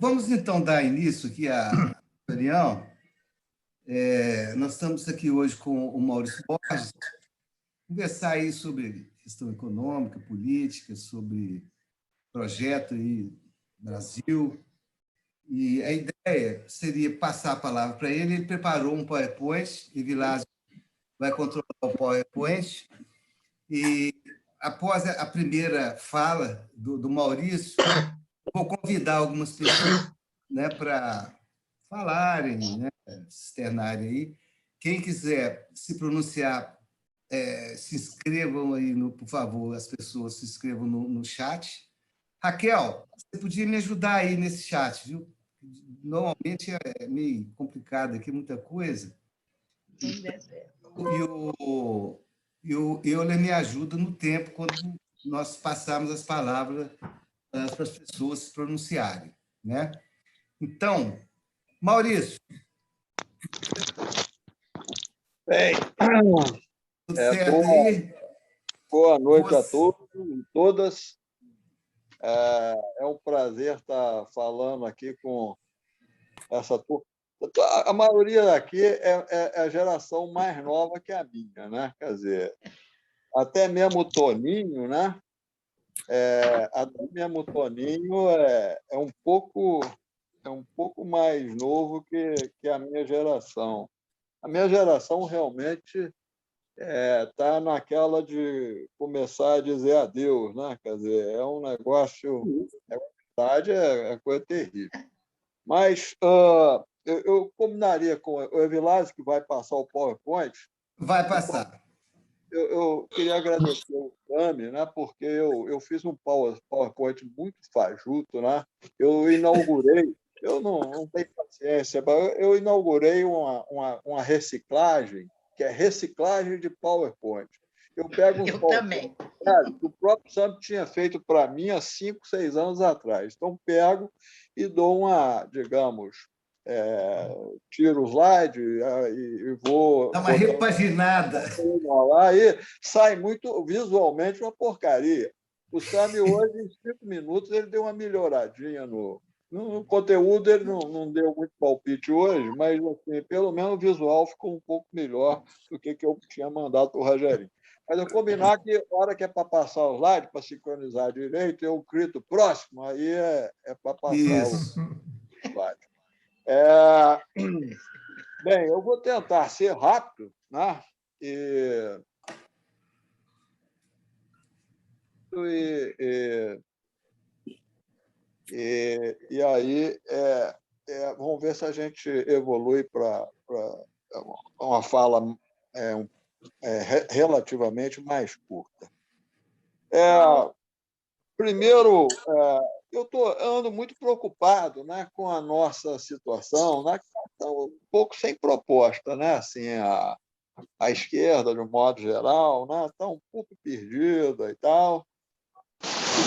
vamos então dar início aqui à reunião. Nós estamos aqui hoje com o Maurício Borges, conversar aí sobre questão econômica, política, sobre projeto aí Brasil. E a ideia seria passar a palavra para ele. Ele preparou um PowerPoint, e Vilásio vai controlar o PowerPoint. E após a primeira fala do Maurício, vou convidar algumas pessoas, né, para falarem, né, se externarem aí. Quem quiser se pronunciar, se inscrevam aí, por favor, as pessoas se inscrevam no chat. Raquel, você podia me ajudar aí nesse chat, viu? Normalmente é meio complicado aqui, muita coisa. E o Euler me ajuda no tempo, quando nós passarmos as palavras para as pessoas se pronunciarem, né? Então, Maurício. Bem, tudo certo aí? Boa noite a todos e todas. É um prazer estar falando aqui com essa turma. A maioria daqui é a geração mais nova que a minha, né? Quer dizer, até mesmo o Toninho, né? Até mesmo o Toninho é um pouco mais novo que a minha geração. A minha geração realmente está naquela de começar a dizer adeus, né? Quer dizer, é um negócio, é coisa terrível. Mas eu combinaria com o Evilásio, que vai passar o PowerPoint. Vai passar. Eu queria agradecer o Tami, né? Porque eu fiz um PowerPoint muito fajuto, né? Eu não tenho paciência, mas eu inaugurei uma reciclagem, que é reciclagem de PowerPoint. Eu pego uns PowerPoint que o próprio Sam tinha feito para mim há 5, 6 anos atrás. Então, pego e dou digamos, tiro o slide e vou... Dá uma repaginada. Aí sai visualmente uma porcaria. O Sami hoje, em 5 minutos, ele deu uma melhoradinha no conteúdo, ele não deu muito palpite hoje, mas assim, pelo menos o visual ficou um pouco melhor do que eu tinha mandado para o Rogerinho. Mas eu combinar que, a hora que é para passar o slide, para sincronizar direito, eu grito próximo, aí é para passar o slide. Bem, eu vou tentar ser rápido, né? E aí vamos ver se a gente evolui para uma fala relativamente mais curta. Primeiro, eu ando muito preocupado, né, com a nossa situação, né, que está um pouco sem proposta, né, assim, a esquerda, de um modo geral, né, está um pouco perdida e tal.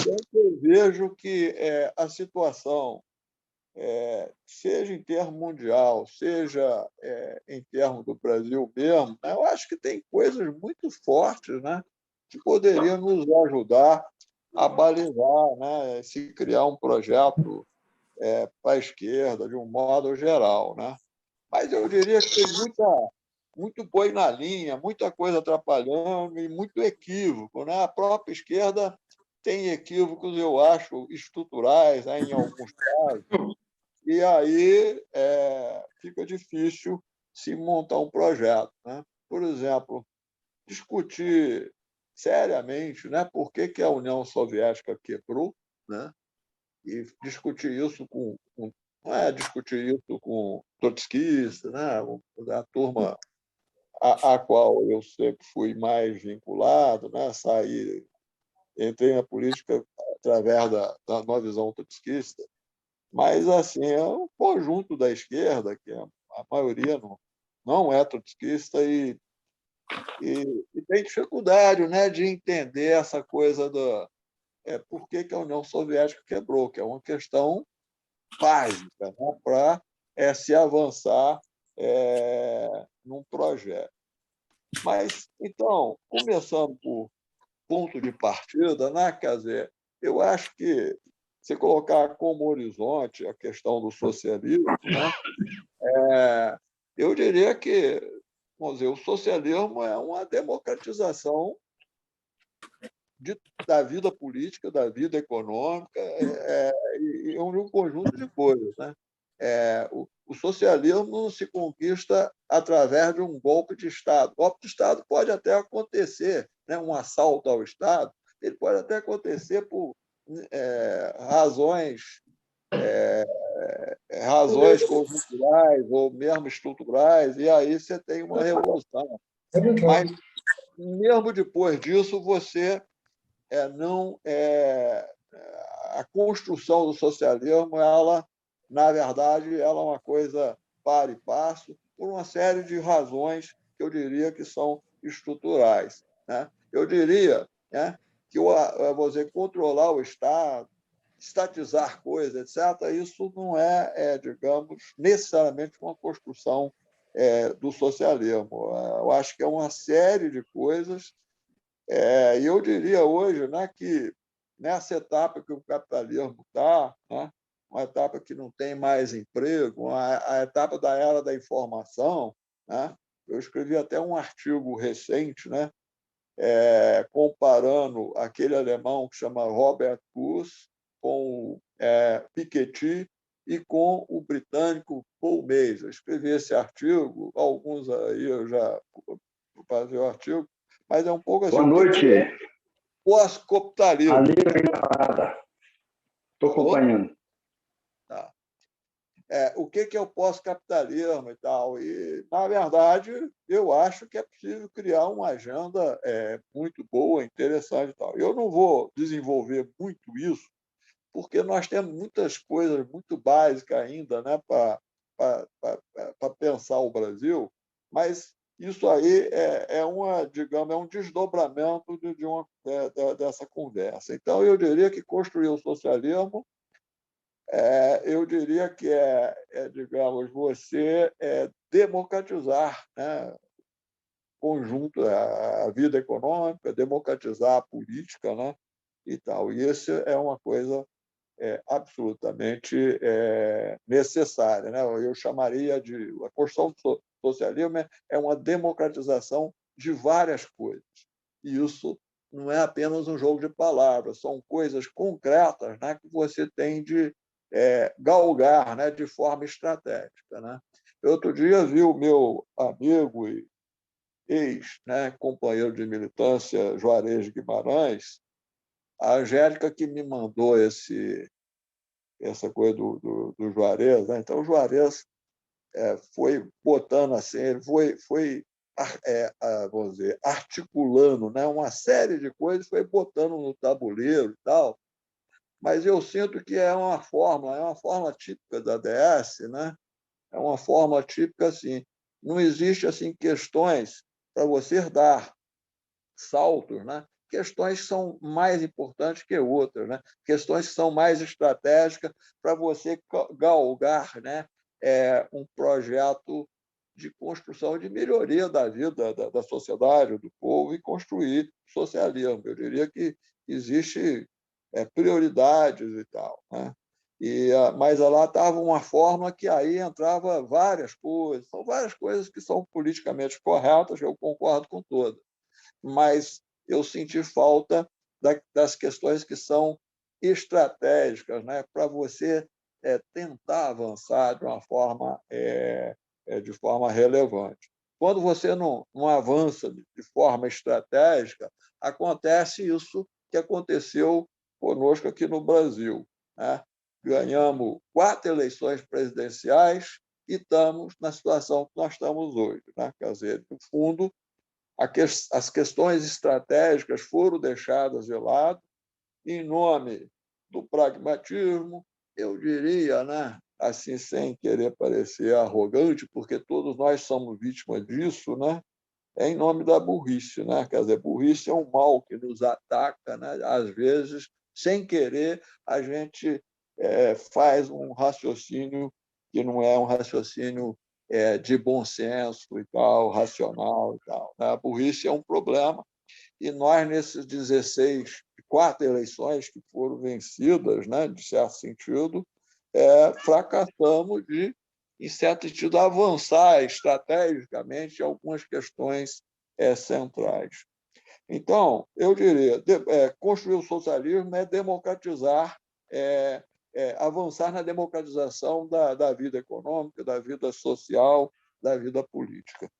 Então, eu vejo que a situação, seja em termo mundial, seja em termos do Brasil mesmo, né, eu acho que tem coisas muito fortes, né, que poderiam nos ajudar a balizar, né, se criar um projeto para a esquerda, de um modo geral, né? Mas eu diria que tem muito boi na linha, muita coisa atrapalhando e muito equívoco, né? A própria esquerda tem equívocos, eu acho, estruturais, né, em alguns casos, e aí fica difícil se montar um projeto, né? Por exemplo, discutir seriamente, né, por que a União Soviética quebrou, né? E discutir isso não é discutir isso com trotskistas, né? A turma a qual eu sempre fui mais vinculado, né? Entrei na política através da nova visão trotskista, mas assim é um conjunto da esquerda que a maioria não é trotskista e tem dificuldade, né, de entender essa coisa por que a União Soviética quebrou, que é uma questão básica, né, para se avançar num projeto. Mas, então, começando por ponto de partida, né, quer dizer, eu acho que se colocar como horizonte a questão do socialismo, né, eu diria que, vamos dizer, o socialismo é uma democratização da vida política, da vida econômica, e um conjunto de coisas, né? O socialismo não se conquista através de um golpe de Estado. O golpe de Estado pode até acontecer, né? Um assalto ao Estado, ele pode até acontecer por razões conjunturais ou mesmo estruturais, e aí você tem uma revolução. Mas, mesmo depois disso, você não a construção do socialismo, ela, na verdade, ela é uma coisa para e passo, por uma série de razões que eu diria que são estruturais, né? Eu diria, né, que vou dizer, controlar o Estado, estatizar coisas, etc., isso não digamos, necessariamente uma construção do socialismo. Eu acho que é uma série de coisas. E eu diria hoje, né, que nessa etapa que o capitalismo está, né, uma etapa que não tem mais emprego, a etapa da era da informação, né, eu escrevi até um artigo recente, né, comparando aquele alemão que chama Robert Kurz com o Piketty e com o britânico Paul Mays. Eu escrevi esse artigo, alguns aí eu já fazer o artigo, mas é um pouco assim. Boa noite. Pós-capitalismo. Ali na parada. Estou acompanhando. Tá. O que é o pós-capitalismo e tal? E, na verdade, eu acho que é possível criar uma agenda muito boa, interessante e tal. Eu não vou desenvolver muito isso, porque nós temos muitas coisas muito básicas ainda, né, para pensar o Brasil, mas isso aí digamos, é um desdobramento dessa conversa. Então, eu diria que construir o socialismo, eu diria que digamos, você democratizar, né, conjunto a vida econômica, democratizar a política, né, e tal. E isso é uma coisa absolutamente necessária, né? Eu chamaria de a construção do socialismo é uma democratização de várias coisas. E isso não é apenas um jogo de palavras, são coisas concretas, né, que você tem de galgar, né, de forma estratégica, né? Outro dia vi o meu amigo e ex, né, companheiro de militância, Juarez Guimarães, a Angélica que me mandou essa coisa do Juarez, né? Então, o Juarez foi botando assim, ele foi vamos dizer, articulando, né, uma série de coisas, foi botando no tabuleiro e tal, mas eu sinto que é uma fórmula típica da DS, né? É uma fórmula típica assim, não existe assim questões para você dar saltos, né? Questões que são mais importantes que outras, né? Questões que são mais estratégicas para você galgar, né, um projeto de construção, de melhoria da vida da sociedade, do povo, e construir socialismo. Eu diria que existe prioridades e tal, né? Mas lá estava uma forma que aí entrava várias coisas, são várias coisas que são politicamente corretas, eu concordo com todas, mas eu senti falta das questões que são estratégicas, né, para você tentar avançar de forma relevante. Quando você não avança de forma estratégica, acontece isso que aconteceu conosco aqui no Brasil, né? Ganhamos 4 eleições presidenciais e estamos na situação que nós estamos hoje, né? Quer dizer, no fundo, as questões estratégicas foram deixadas de lado em nome do pragmatismo, eu diria, né, assim, sem querer parecer arrogante, porque todos nós somos vítimas disso, né, em nome da burrice, né? Quer dizer, burrice é um mal que nos ataca, né? Às vezes, sem querer, a gente faz um raciocínio que não é um raciocínio de bom senso e tal, racional e tal, né? A burrice é um problema, e nós, nesses 16 4 eleições que foram vencidas, né, de certo sentido, fracassamos de, em certo sentido, avançar estrategicamente em algumas questões centrais. Então, eu diria, construir o socialismo é democratizar, avançar na democratização da vida econômica, da vida social, da vida política.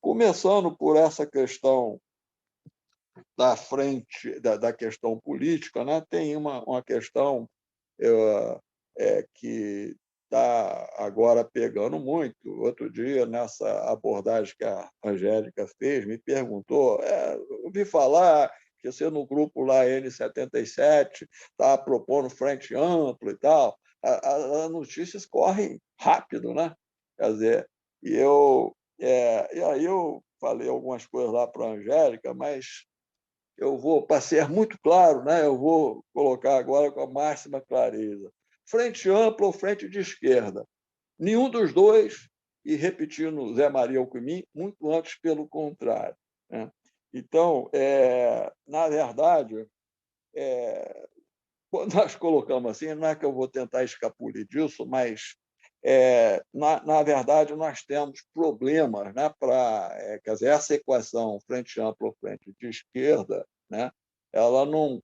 Começando por essa questão da frente da questão política, né? Tem uma questão que está agora pegando muito. Outro dia, nessa abordagem que a Angélica fez, me perguntou, ouvi falar que você no grupo lá N77 está propondo frente ampla e tal. As notícias correm rápido, né? Quer dizer, e aí eu falei algumas coisas lá para a Angélica, mas eu vou, para ser muito claro, né, eu vou colocar agora com a máxima clareza. Frente ampla ou frente de esquerda? Nenhum dos dois, e repetindo Zé Maria Alckmin, muito antes pelo contrário, né? Então, na verdade, quando nós colocamos assim, não é que eu vou tentar escapulir disso, mas, na verdade, nós temos problemas, né, quer dizer, essa equação frente ampla ou frente de esquerda, né, ela não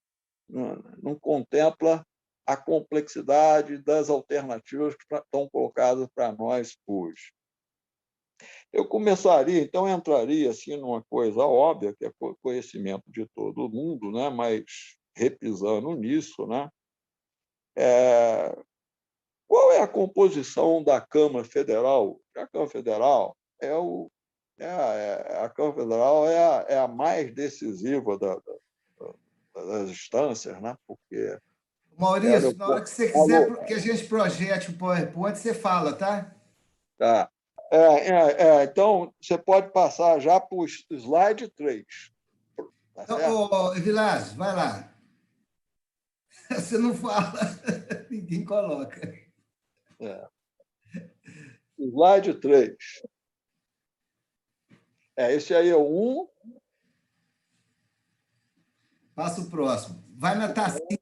contempla a complexidade das alternativas que estão colocadas para nós hoje. Eu começaria, então, entraria assim, numa coisa óbvia, que é conhecimento de todo mundo, né, mas repisando nisso, né, qual é a composição da Câmara Federal? A Câmara Federal a Câmara Federal é a mais decisiva das instâncias, né? Porque Maurício, na hora que você quiser que a gente projete o PowerPoint, você fala, tá? Tá. Então, você pode passar já para o slide 3. Tá então, Vilas, vai lá. Você não fala, ninguém coloca. Slide 3. Esse aí é o 1. Passa o próximo. Vai na tacinha aí,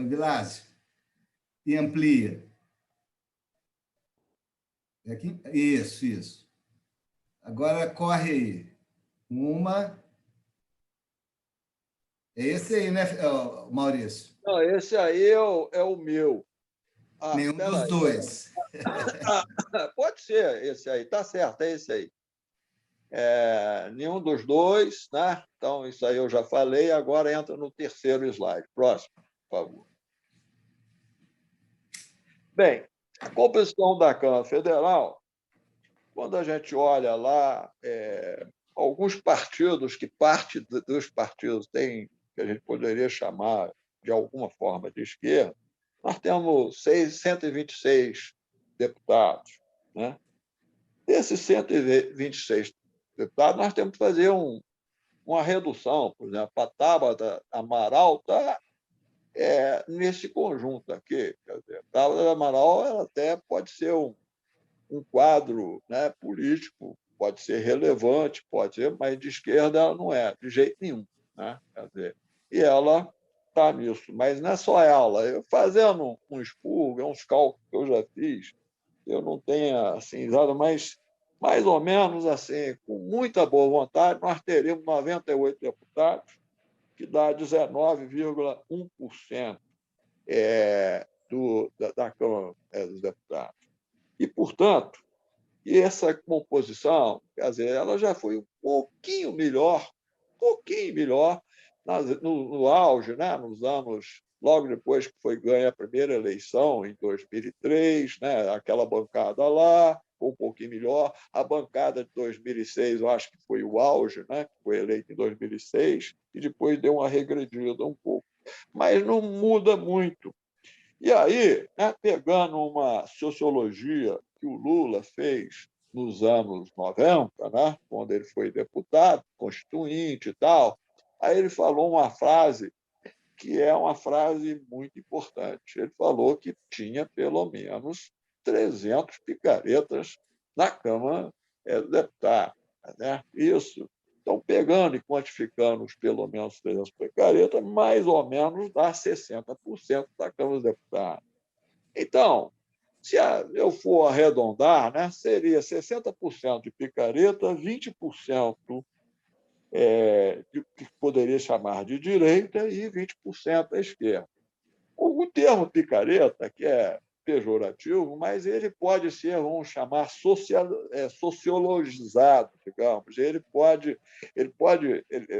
Vilas, e amplia. Aqui? Isso. Agora corre aí. Uma. É esse aí, né, Maurício? Não, esse aí é o meu. Nenhum dos dois. Pode ser esse aí, tá certo, é esse aí. Nenhum dos dois, né? Então, isso aí eu já falei, agora entra no terceiro slide. Próximo, por favor. Bem, a composição da Câmara Federal, quando a gente olha lá, alguns partidos, que parte dos partidos tem, que a gente poderia chamar de alguma forma de esquerda, nós temos 126 deputados, né? Desses 126 deputados, nós temos que fazer uma redução. Por exemplo, a Tabata Amaral está nesse conjunto aqui. Quer dizer, a Tabata Amaral ela até pode ser um quadro, né, político, pode ser relevante, pode ser, mas de esquerda ela não é, de jeito nenhum. Né? Quer dizer, e ela está nisso. Mas não é só ela. Eu fazendo um expurgo, uns cálculos que eu já fiz, eu não tenho assim, mas mais ou menos assim, com muita boa vontade, nós teríamos 98 deputados, que dá 19,1% da Câmara dos Deputados. E, portanto, essa composição, quer dizer, ela já foi um pouquinho melhor no auge, né? Nos anos, logo depois que foi ganha a primeira eleição, em 2003, né? Aquela bancada lá, um pouquinho melhor. A bancada de 2006, eu acho que foi o auge, né? Que foi eleita em 2006, e depois deu uma regredida um pouco. Mas não muda muito. E aí, né, pegando uma sociologia que o Lula fez nos anos 90, né, quando ele foi deputado, constituinte e tal, aí ele falou uma frase que é uma frase muito importante. Ele falou que tinha pelo menos 300 picaretas na Câmara dos Deputados. Né? Isso Então, pegando e quantificando os pelo menos 300 picaretas, mais ou menos dá 60% da Câmara dos Deputados. Então, se eu for arredondar, né, seria 60% de picareta, 20% que poderia chamar de direita e 20% à esquerda. O termo picareta, que é pejorativo, mas ele pode ser, vamos chamar, sociologizado, digamos.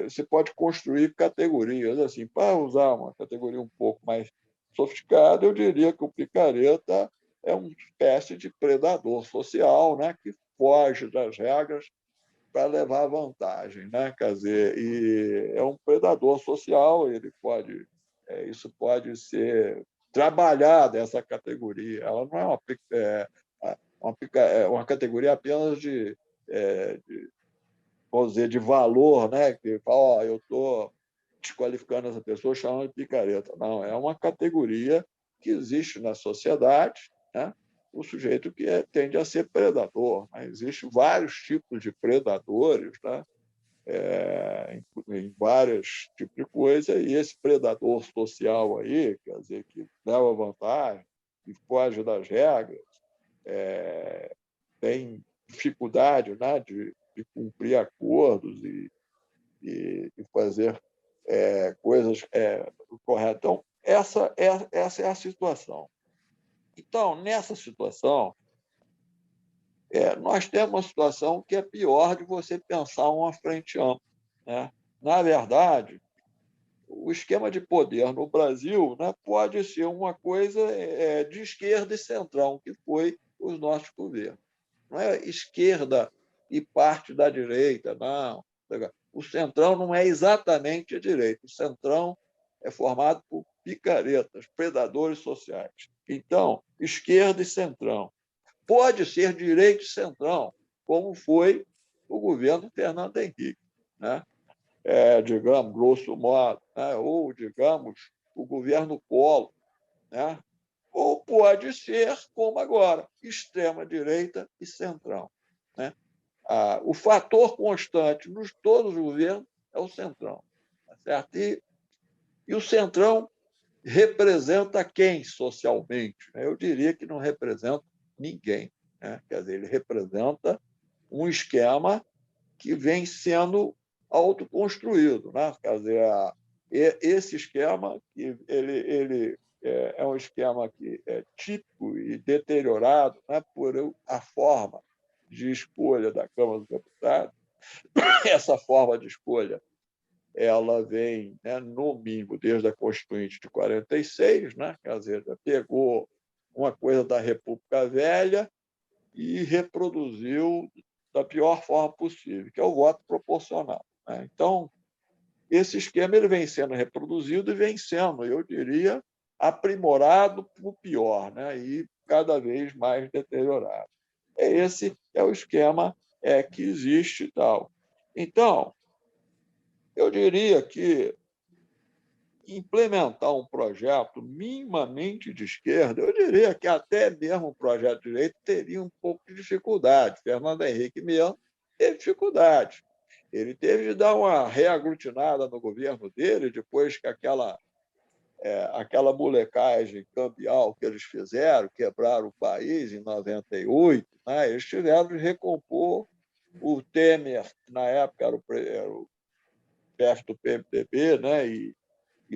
Você pode construir categorias. Assim, para usar uma categoria um pouco mais sofisticada, eu diria que o picareta é uma espécie de predador social, né, que foge das regras para levar vantagem, né? Quer dizer, e é um predador social, isso pode ser trabalhado, essa categoria. Ela não é uma categoria apenas vamos dizer, de valor, né? Que fala, eu estou desqualificando essa pessoa chamando de picareta. Não, é uma categoria que existe na sociedade, né? O sujeito que tende a ser predador. Né? Existem vários tipos de predadores, né? Em vários tipos de coisa, e esse predador social aí, quer dizer, que leva vantagem, que foge das regras, tem dificuldade, né, de cumprir acordos e fazer coisas corretas. Então, essa é a situação. Então, nessa situação, nós temos uma situação que é pior de você pensar uma frente ampla. Né? Na verdade, o esquema de poder no Brasil, né, pode ser uma coisa de esquerda e centrão, que foi os nossos governos. Não é esquerda e parte da direita, não. O centrão não é exatamente a direita. O centrão é formado por picaretas, predadores sociais. Então, esquerda e centrão. Pode ser direita e centrão, como foi o governo Fernando Henrique, né? Digamos, grosso modo, né? Ou, digamos, o governo Collor, né? Ou pode ser, como agora, extrema-direita e centrão. Né? O fator constante nos todos os governos é o centrão. Tá certo? E o centrão representa quem socialmente? Eu diria que não representa ninguém. Né? Quer dizer, ele representa um esquema que vem sendo autoconstruído. Né? Quer dizer, esse esquema ele é um esquema que é típico e deteriorado, né, por a forma de escolha da Câmara dos Deputados. Essa forma de escolha ela vem, né, no mínimo, desde a Constituinte de 46, né? Quer dizer, pegou uma coisa da República Velha e reproduziu da pior forma possível, que é o voto proporcional. Né? Então, esse esquema ele vem sendo reproduzido e vem sendo, eu diria, aprimorado para o pior, né? E cada vez mais deteriorado. Esse é o esquema que existe e tal. Então, eu diria que implementar um projeto minimamente de esquerda, eu diria que até mesmo o projeto de direita teria um pouco de dificuldade. Fernando Henrique mesmo teve dificuldade. Ele teve de dar uma reaglutinada no governo dele, depois que aquela molecagem cambial que eles fizeram, quebraram o país em 98, né? Eles tiveram de recompor. O Temer, na época, era o chefe do PMDB, né? E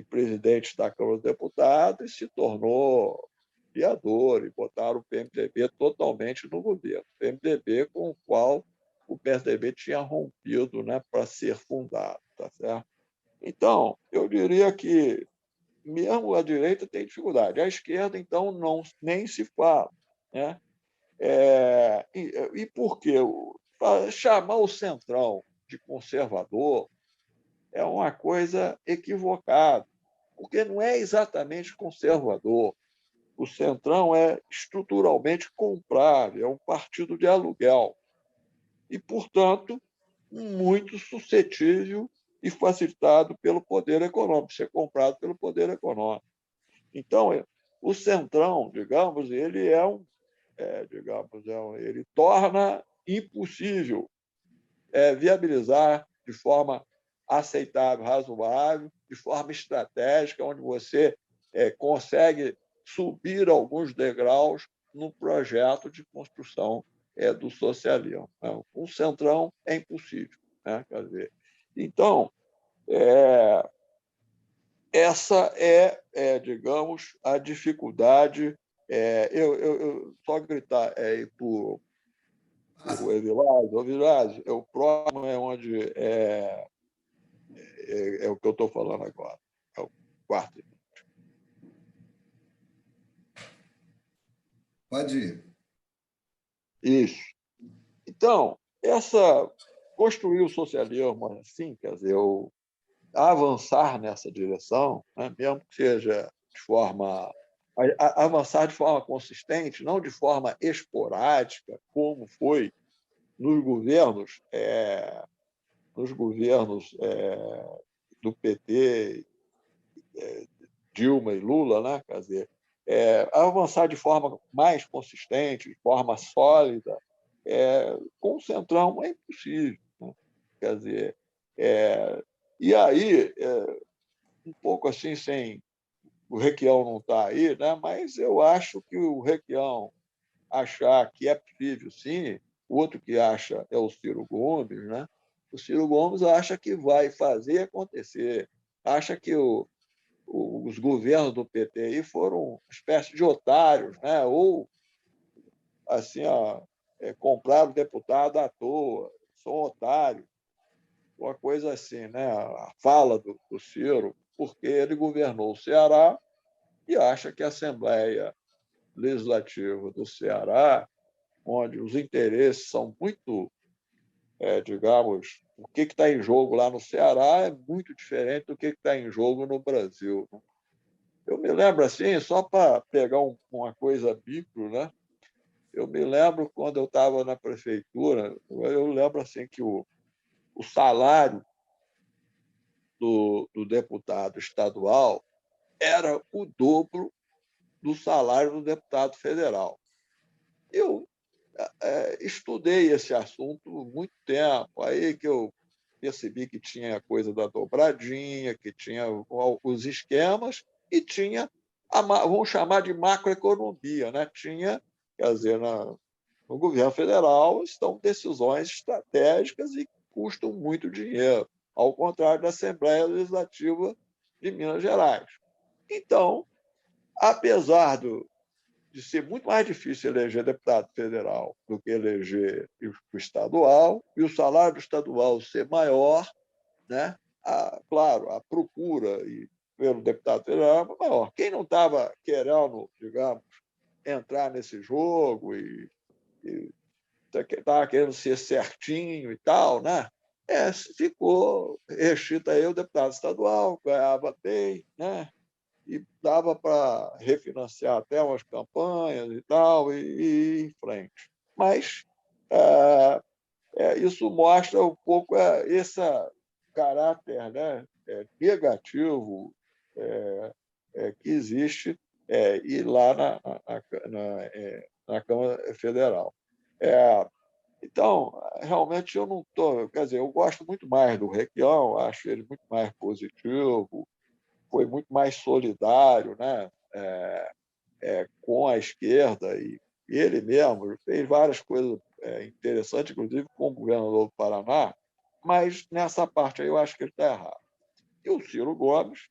presidente da Câmara dos Deputados, e se tornou vereador, e botaram o PMDB totalmente no governo. O PMDB com o qual o PSDB tinha rompido, né, para ser fundado. Tá certo? Então, eu diria que mesmo a direita tem dificuldade. A esquerda, então, nem se fala. Né? E por quê? Chamar o centrão de conservador é uma coisa equivocada, porque não é exatamente conservador. O centrão é estruturalmente comprável, é um partido de aluguel e, portanto, muito suscetível e facilitado pelo poder econômico, ser comprado pelo poder econômico. Então, o centrão, digamos, ele ele torna impossível viabilizar de forma aceitável, razoável, de forma estratégica, onde você consegue subir alguns degraus no projeto de construção do socialismo. Né? Um centrão é impossível. Né? Quer dizer, então, essa digamos, a dificuldade. Eu só gritar para o Evilásio, o próximo é onde é o que eu estou falando agora, é o quarto. Pode ir. Isso. Então, construir o socialismo assim, quer dizer, avançar nessa direção, né, mesmo que seja de forma avançar de forma consistente, não de forma esporádica, como foi nos governos do PT, Dilma e Lula, né? Quer dizer, avançar de forma mais consistente, de forma sólida, com o Centrão é impossível. Né? Quer dizer, e aí, um pouco assim, sem o Requião não está aí, né? Mas eu acho que o Requião achar que é possível, sim, o outro que acha é o Ciro Gomes, né? O Ciro Gomes acha que vai fazer acontecer, acha que os governos do PT aí foram uma espécie de otários, né? Ou assim, compraram deputado à toa, são otários, uma coisa assim, né? A fala do Ciro, porque ele governou o Ceará e acha que a Assembleia Legislativa do Ceará, onde os interesses são muito, digamos, o que está em jogo lá no Ceará é muito diferente do que está em jogo no Brasil. Eu me lembro assim, só para pegar uma coisa micro, né? Eu me lembro quando eu estava na prefeitura, eu lembro assim que o salário do deputado estadual era o dobro do salário do deputado federal. Eu estudei esse assunto muito tempo, aí que eu percebi que tinha a coisa da dobradinha, que tinha os esquemas e tinha, vamos chamar de macroeconomia, né? Tinha, quer dizer, no governo federal estão decisões estratégicas e custam muito dinheiro, ao contrário da Assembleia Legislativa de Minas Gerais. Então, apesar de ser muito mais difícil eleger deputado federal do que eleger o estadual, e o salário do estadual ser maior, né? Claro, a procura pelo deputado federal é maior. Quem não estava querendo, digamos, entrar nesse jogo e estava querendo ser certinho e tal, né? Ficou restrito aí o deputado estadual, ganhava bem, né? E dava para refinanciar até umas campanhas e tal, e ir em frente. Mas isso mostra um pouco esse caráter, né, negativo que existe e lá na Câmara Federal. Então, realmente eu não estou... Quer dizer, eu gosto muito mais do Requião, acho ele muito mais positivo, foi muito mais solidário, né? Com a esquerda, e ele mesmo fez várias coisas interessantes, inclusive como governador do Paraná, mas nessa parte aí eu acho que ele está errado. E o Ciro Gomes,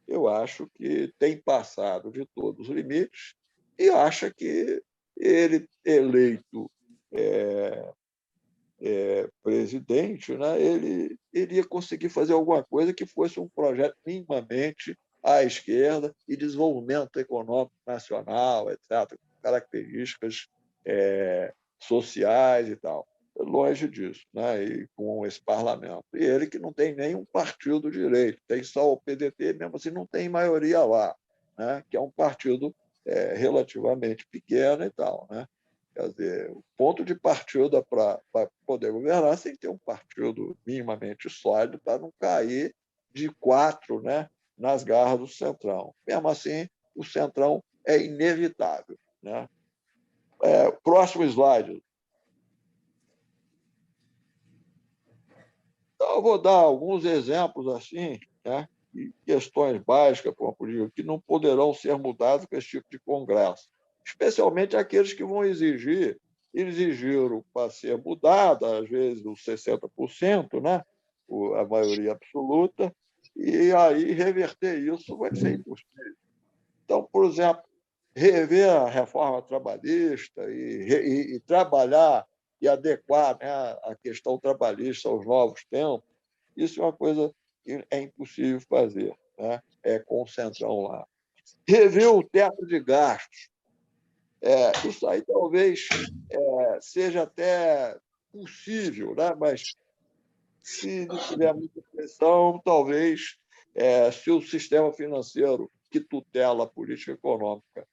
eu acho que tem passado de todos os limites e acha que ele, eleito presidente, né, ele iria conseguir fazer alguma coisa que fosse um projeto minimamente à esquerda e desenvolvimento econômico nacional, etc., características sociais e tal. Longe disso, né? E com esse parlamento. E ele que não tem nenhum partido de direito, tem só o PDT, mesmo assim não tem maioria lá, né? Que é um partido relativamente pequeno e tal, né? Quer dizer, o ponto de partida para poder governar tem que ter um partido minimamente sólido para não cair de 4, né, nas garras do Centrão. Mesmo assim, o Centrão é inevitável. Né? Próximo slide. Então, eu vou dar alguns exemplos assim, né, de questões básicas para uma política que não poderão ser mudadas com esse tipo de congresso, especialmente aqueles que vão exigiram para ser mudada, às vezes, os 60%, né, a maioria absoluta, e aí reverter isso vai ser impossível. Então, por exemplo, rever a reforma trabalhista e trabalhar e adequar, né, a questão trabalhista aos novos tempos, isso é uma coisa que é impossível fazer, né? Com o Centrão lá. Rever o teto de gastos. Isso aí talvez seja até possível, né? Mas se não tiver muita pressão, talvez, se o sistema financeiro que tutela a política econômica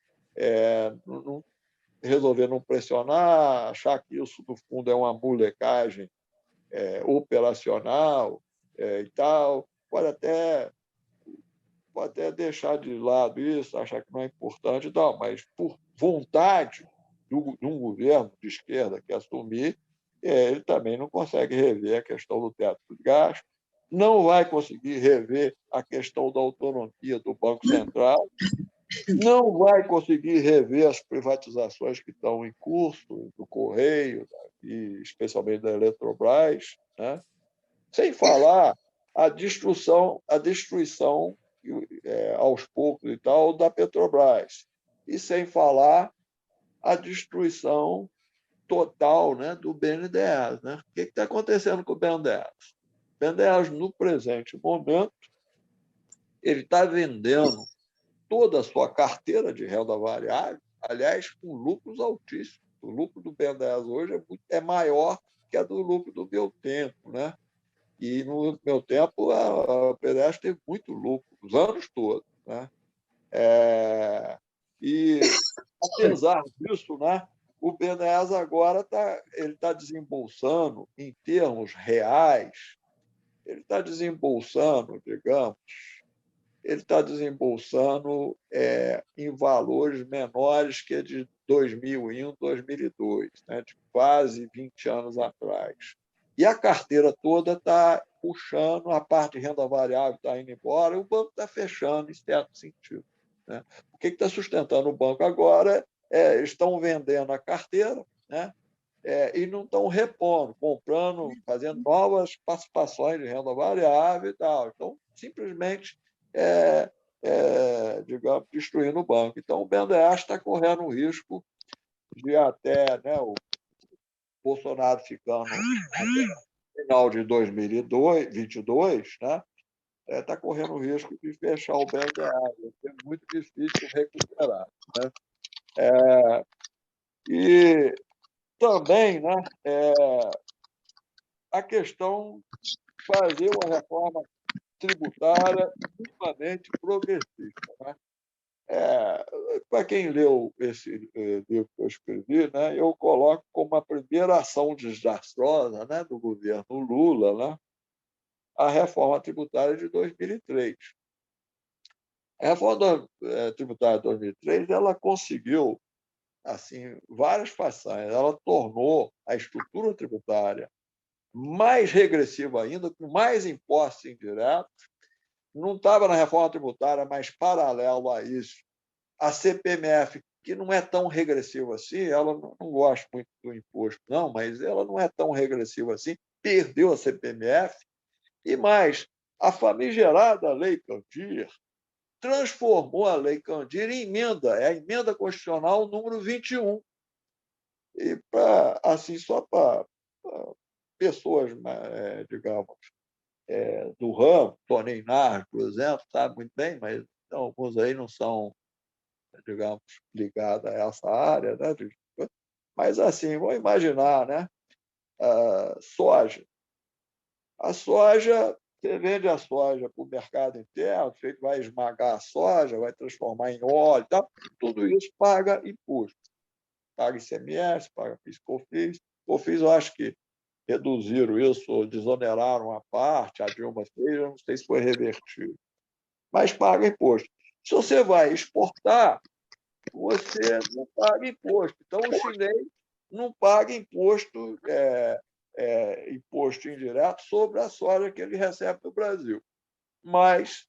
não resolver não pressionar, achar que isso, no fundo, é uma molecagem operacional e tal, pode até deixar de lado isso, achar que não é importante, não, mas por vontade de um governo de esquerda que assumir, ele também não consegue rever a questão do teto de gastos, não vai conseguir rever a questão da autonomia do Banco Central, não vai conseguir rever as privatizações que estão em curso, do Correio, e especialmente da Eletrobras, né? Sem falar a destruição aos poucos e tal, da Petrobras. E sem falar a destruição total, né, do BNDES. Né? O que está acontecendo com o BNDES? O BNDES, no presente momento, ele está vendendo toda a sua carteira de renda variável, aliás, com lucros altíssimos. O lucro do BNDES hoje é maior que a do lucro do meu tempo, né? E, no meu tempo, a BNDES teve muito lucro, os anos todos. Né? E, apesar disso, né, o BNDES agora está desembolsando, em termos reais, ele está desembolsando, digamos, ele está desembolsando em valores menores que de 2001, 2002, né, de quase 20 anos atrás. E a carteira toda está puxando, a parte de renda variável está indo embora, e o banco está fechando, em certo sentido. Né? O que está sustentando o banco agora estão vendendo a carteira, né? E não estão repondo, comprando, fazendo novas participações de renda variável e tal. Então, simplesmente, digamos, destruindo o banco. Então, o BNDES está correndo o risco de até, né, o Bolsonaro ficando no final de 2022, né, está correndo o risco de fechar o BNDES. É muito difícil recuperar. Né? E também, né, a questão de fazer uma reforma tributária minimamente progressista. Né? Para quem leu esse livro que eu escrevi, né, eu coloco como a primeira ação desastrosa, né, do governo Lula, né, a reforma tributária de 2003. A reforma tributária de 2003 ela conseguiu assim várias façanhas. Ela tornou a estrutura tributária mais regressiva ainda, com mais impostos indiretos. Não estava na reforma tributária, mas paralelo a isso, a CPMF, que não é tão regressiva assim, ela não gosta muito do imposto, não, mas ela não é tão regressiva assim, perdeu a CPMF, e mais, a famigerada Lei Candir transformou a Lei Candir em emenda, é a emenda constitucional número 21. E assim, só para pessoas, digamos, do ramo, Tony Inácio, por exemplo, sabe muito bem, mas alguns aí não são, digamos, ligados a essa área, né? Mas, assim, vamos imaginar, né? Soja. A soja, você vende a soja para o mercado interno, você vai esmagar a soja, vai transformar em óleo, tá? Tudo isso paga imposto. Paga ICMS, paga PIS/COFINS. COFINS, eu acho que reduziram isso, desoneraram a parte, a Dilma fez, eu não sei se foi revertido. Mas paga imposto. Se você vai exportar, você não paga imposto. Então, o chinês não paga imposto imposto indireto sobre a soja que ele recebe do Brasil. Mas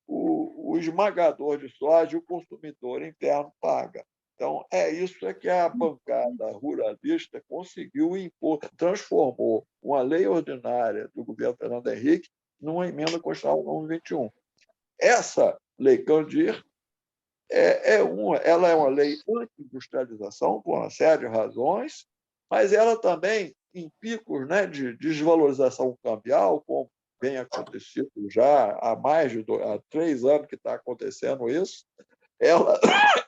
o esmagador de soja, o consumidor interno paga. Então, isso que a bancada ruralista conseguiu impor, transformou uma lei ordinária do governo Fernando Henrique numa emenda constitucional número 21. Essa lei Candir ela é uma lei anti-industrialização, por uma série de razões, mas ela também, em picos, né, de desvalorização cambial, como vem acontecendo já há há 3 anos que está acontecendo isso, ela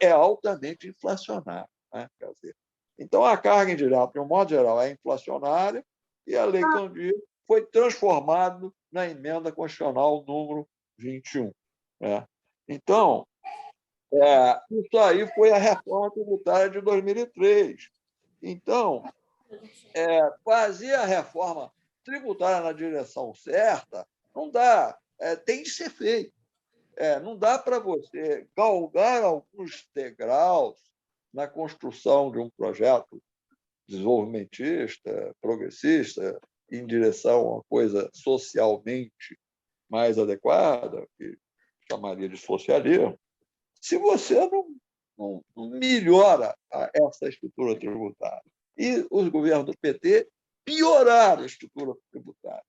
é altamente inflacionária. Né? Quer dizer, então, a carga indireta, de um modo geral, é inflacionária e a Lei Candir foi transformada na emenda constitucional número 21. Né? Então, isso aí foi a reforma tributária de 2003. Então, fazer a reforma tributária na direção certa não dá, tem de ser feito. Não dá para você galgar alguns degraus na construção de um projeto desenvolvimentista, progressista, em direção a uma coisa socialmente mais adequada, que chamaria de socialismo, se você não melhora essa estrutura tributária. E os governos do PT pioraram a estrutura tributária.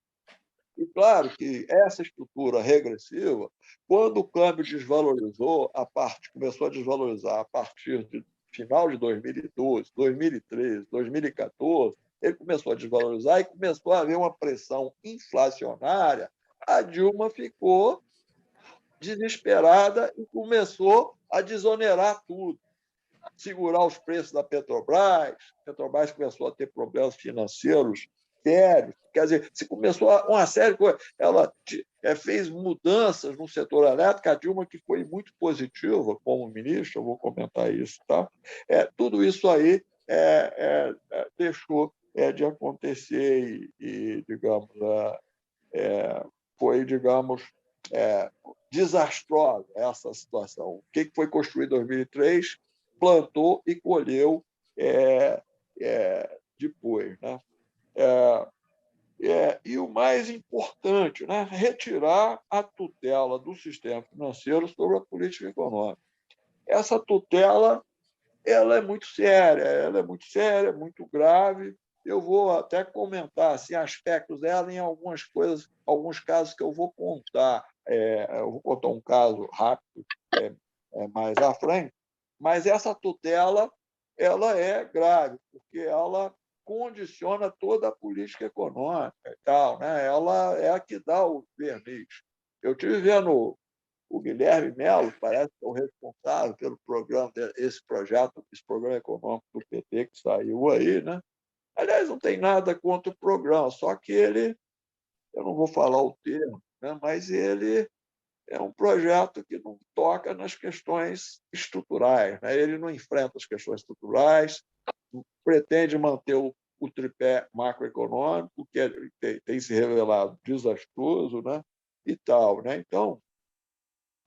E, claro, que essa estrutura regressiva, quando o câmbio desvalorizou, começou a desvalorizar a partir do final de 2012, 2013, 2014, ele começou a desvalorizar e começou a haver uma pressão inflacionária. A Dilma ficou desesperada e começou a desonerar tudo, segurar os preços da Petrobras. A Petrobras começou a ter problemas financeiros sérios. Quer dizer, se começou uma série de coisas. Ela fez mudanças no setor elétrico, a Dilma, que foi muito positiva como ministra, eu vou comentar isso. Tá? Tudo isso aí deixou de acontecer e digamos, foi, digamos, desastrosa essa situação. O que foi construído em 2003, plantou e colheu depois. Né? E o mais importante, né? Retirar a tutela do sistema financeiro sobre a política econômica. Essa tutela ela é muito séria, muito grave. Eu vou até comentar assim, aspectos dela em alguns casos que eu vou contar. Eu vou contar um caso rápido mais à frente, mas essa tutela ela é grave, porque ela condiciona toda a política econômica e tal, né? Ela é a que dá o verniz. Eu estive vendo o Guilherme Melo, parece que é o responsável pelo programa, esse programa econômico do PT que saiu aí, né? Aliás, não tem nada contra o programa, só que eu não vou falar o termo, né? Mas ele é um projeto que não toca nas questões estruturais, né? Ele não enfrenta as questões estruturais, pretende manter o tripé macroeconômico, que tem se revelado desastroso, né? E tal, né? Então,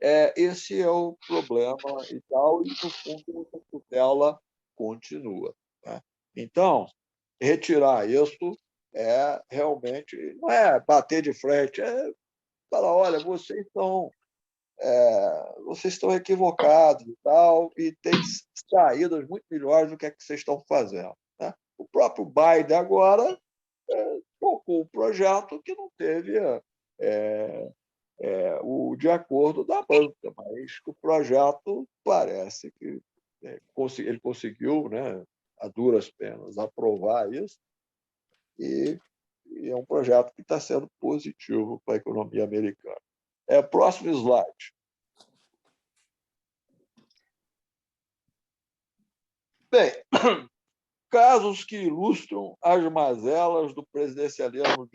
esse é o problema e tal, e, no fundo, a tutela continua. Né? Então, retirar isso realmente não é bater de frente, é falar, olha, vocês estão equivocados e tal, e tem saídas muito melhores do que vocês estão fazendo. Né? O próprio Biden agora tocou um projeto que não teve o de acordo da banca, mas o projeto parece que ele conseguiu, né, a duras penas, aprovar isso, e é um projeto que está sendo positivo para a economia americana. Próximo slide. Bem, casos que ilustram as mazelas do presidencialismo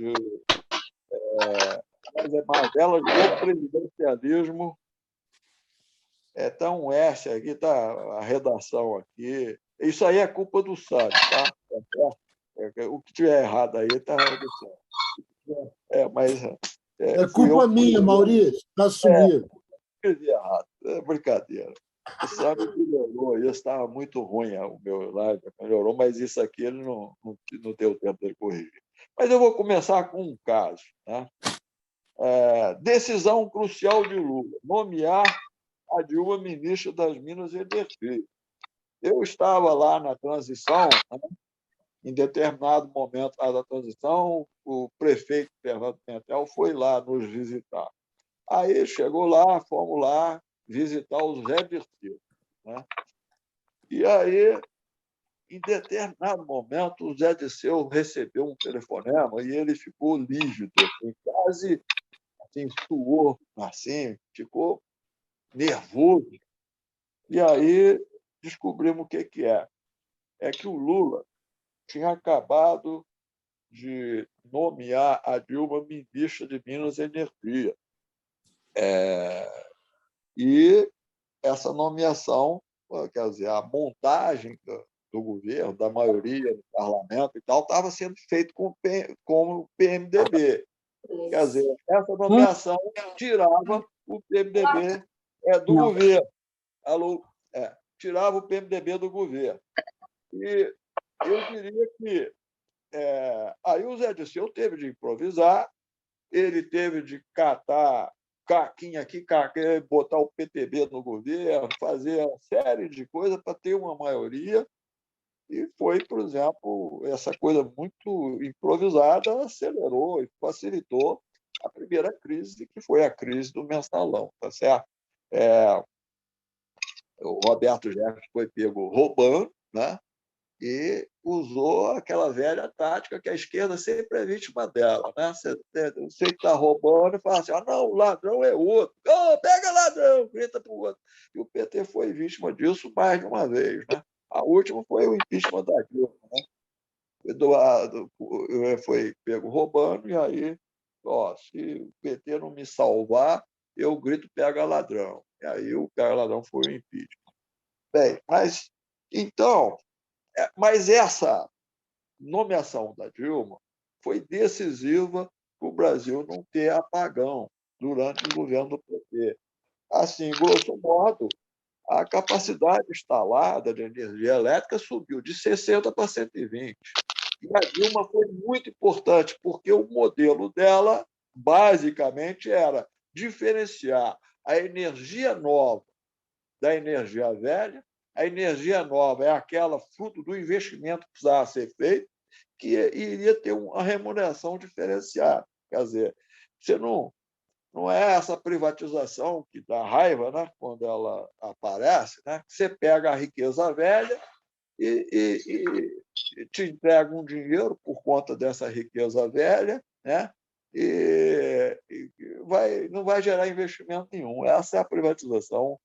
mazelas do presidencialismo. Está um S aqui, está a redação aqui. Isso aí é culpa do Salles, tá? O que tiver errado aí está do Salles. Mas culpa minha, Maurício, está assumido. Escrevi errado, brincadeira. O Sami melhorou, isso estava muito ruim, o meu live melhorou, mas isso aqui ele não deu tempo de corrigir. Mas eu vou começar com um caso. Né? Decisão crucial de Lula, nomear a Dilma ministra das Minas e Energia. Eu estava lá na transição, né? Em determinado momento da transição, o prefeito Fernando Pimentel foi lá nos visitar. Aí chegou lá, fomos lá visitar o Zé Dirceu. Né? E aí, em determinado momento, o Zé Dirceu recebeu um telefonema e ele ficou lívido, assim, quase assim, suou, assim, ficou nervoso. E aí descobrimos o que é. É que o Lula tinha acabado de nomear a Dilma ministra de Minas e Energia. E essa nomeação, quer dizer, a montagem do governo, da maioria do parlamento e tal, estava sendo feito com o PMDB. Quer dizer, essa nomeação tirava o PMDB do governo. Alô? Tirava o PMDB do governo. E eu diria que aí o Zé Dirceu teve de improvisar, ele teve de catar caquinha aqui, caquinha, botar o PTB no governo, fazer uma série de coisas para ter uma maioria. E foi, por exemplo, essa coisa muito improvisada acelerou e facilitou a primeira crise, que foi a crise do mensalão, tá certo? O Roberto Jefferson foi pego roubando, né? E usou aquela velha tática que a esquerda sempre é vítima dela. Né? Você que está roubando e fala assim, não, o ladrão é outro. Oh, pega ladrão, grita para o outro. E o PT foi vítima disso mais de uma vez. Né? A última foi o impeachment da Dilma. Né? O Eduardo foi pego roubando, e aí, se o PT não me salvar, eu grito pega ladrão. E aí o pega ladrão foi o impeachment. Bem, mas essa nomeação da Dilma foi decisiva para o Brasil não ter apagão durante o governo do PT. Assim, grosso modo, a capacidade instalada de energia elétrica subiu de 60 para 120. E a Dilma foi muito importante, porque o modelo dela, basicamente, era diferenciar a energia nova da energia velha. A energia nova é aquela fruto do investimento que precisava ser feito, que iria ter uma remuneração diferenciada. Quer dizer, você não é essa privatização que dá raiva, né, quando ela aparece, né? Você pega a riqueza velha e te entrega um dinheiro por conta dessa riqueza velha, né? E não vai gerar investimento nenhum. Essa é a privatização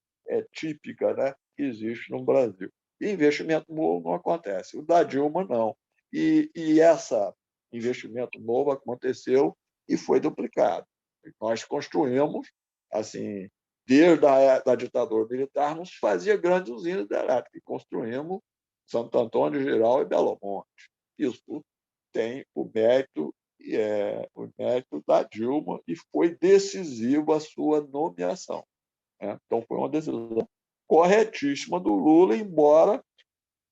típica, né, que existe no Brasil. E investimento novo não acontece. O da Dilma, não. E esse investimento novo aconteceu e foi duplicado. Nós construímos, assim, desde a ditadura militar, não se fazia grandes usinas de elétrica, e construímos Santo Antônio Geral e Belo Monte. Isso tem o mérito da Dilma, e foi decisiva a sua nomeação. Né? Então, foi uma decisão corretíssima do Lula, embora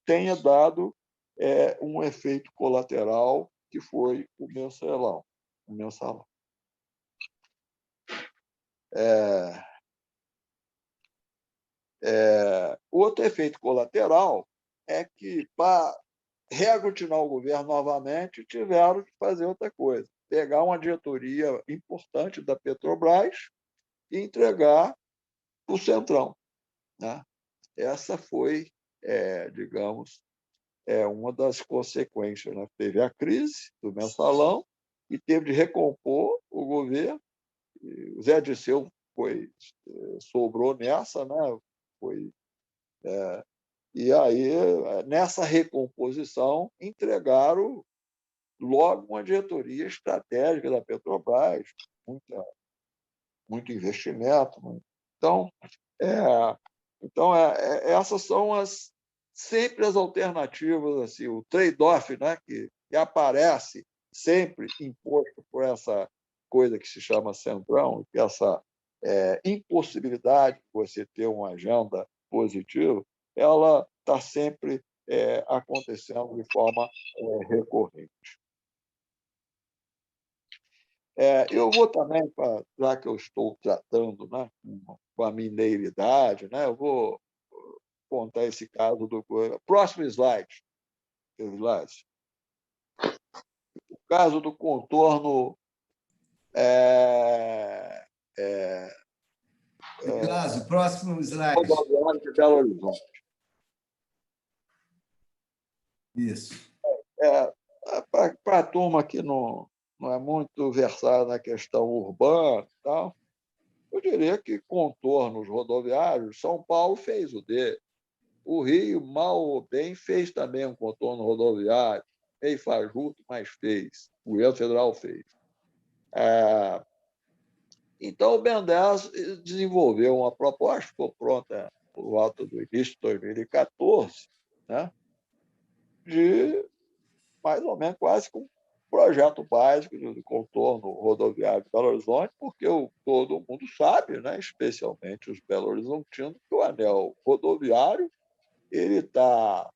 tenha dado um efeito colateral, que foi o mensalão. Outro efeito colateral é que, para reaglutinar o governo novamente, tiveram que fazer outra coisa, pegar uma diretoria importante da Petrobras e entregar para o Centrão. Né? Essa foi, digamos, uma das consequências. Né? Teve a crise do mensalão e teve de recompor o governo. O Zé Dirceu sobrou nessa, né? E aí, nessa recomposição, entregaram logo uma diretoria estratégica da Petrobras, muito investimento. Então, essas são sempre as alternativas, assim, o trade-off, né, que aparece sempre imposto por essa coisa que se chama Centrão, que essa impossibilidade de você ter uma agenda positiva, ela está sempre acontecendo de forma recorrente. Eu vou também, já que eu estou tratando, né, com a mineiridade, né, eu vou contar esse caso do... Próximo slide. O caso do contorno Vilazo, próximo slide. rodoviário de Belo Horizonte. Isso. Para a turma que não é muito versada na questão urbana e tal, eu diria que contornos rodoviários, São Paulo fez o dele. O Rio, mal ou bem, fez também um contorno rodoviário, meio fajuto, mas fez. O governo federal fez. Então, o BNDES desenvolveu uma proposta, ficou pronta por volta do início de 2014, né, de mais ou menos quase com um projeto básico de contorno rodoviário de Belo Horizonte, porque todo mundo sabe, né, especialmente os belo-horizontinos, que o anel rodoviário ele está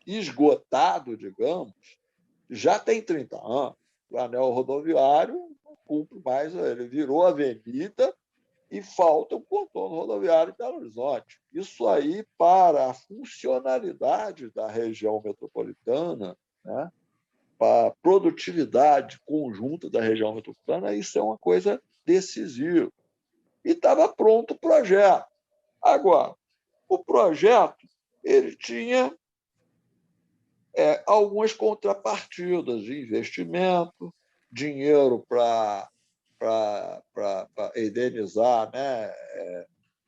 esgotado, digamos, já tem 30 anos. O anel rodoviário não cumpre mais, ele virou avenida e falta um contorno rodoviário de Belo Horizonte. Isso aí, para a funcionalidade da região metropolitana, né, para a produtividade conjunta da região metropolitana, isso é uma coisa decisiva. E estava pronto o projeto. Agora, o projeto ele tinha algumas contrapartidas de investimento, dinheiro para indenizar, né,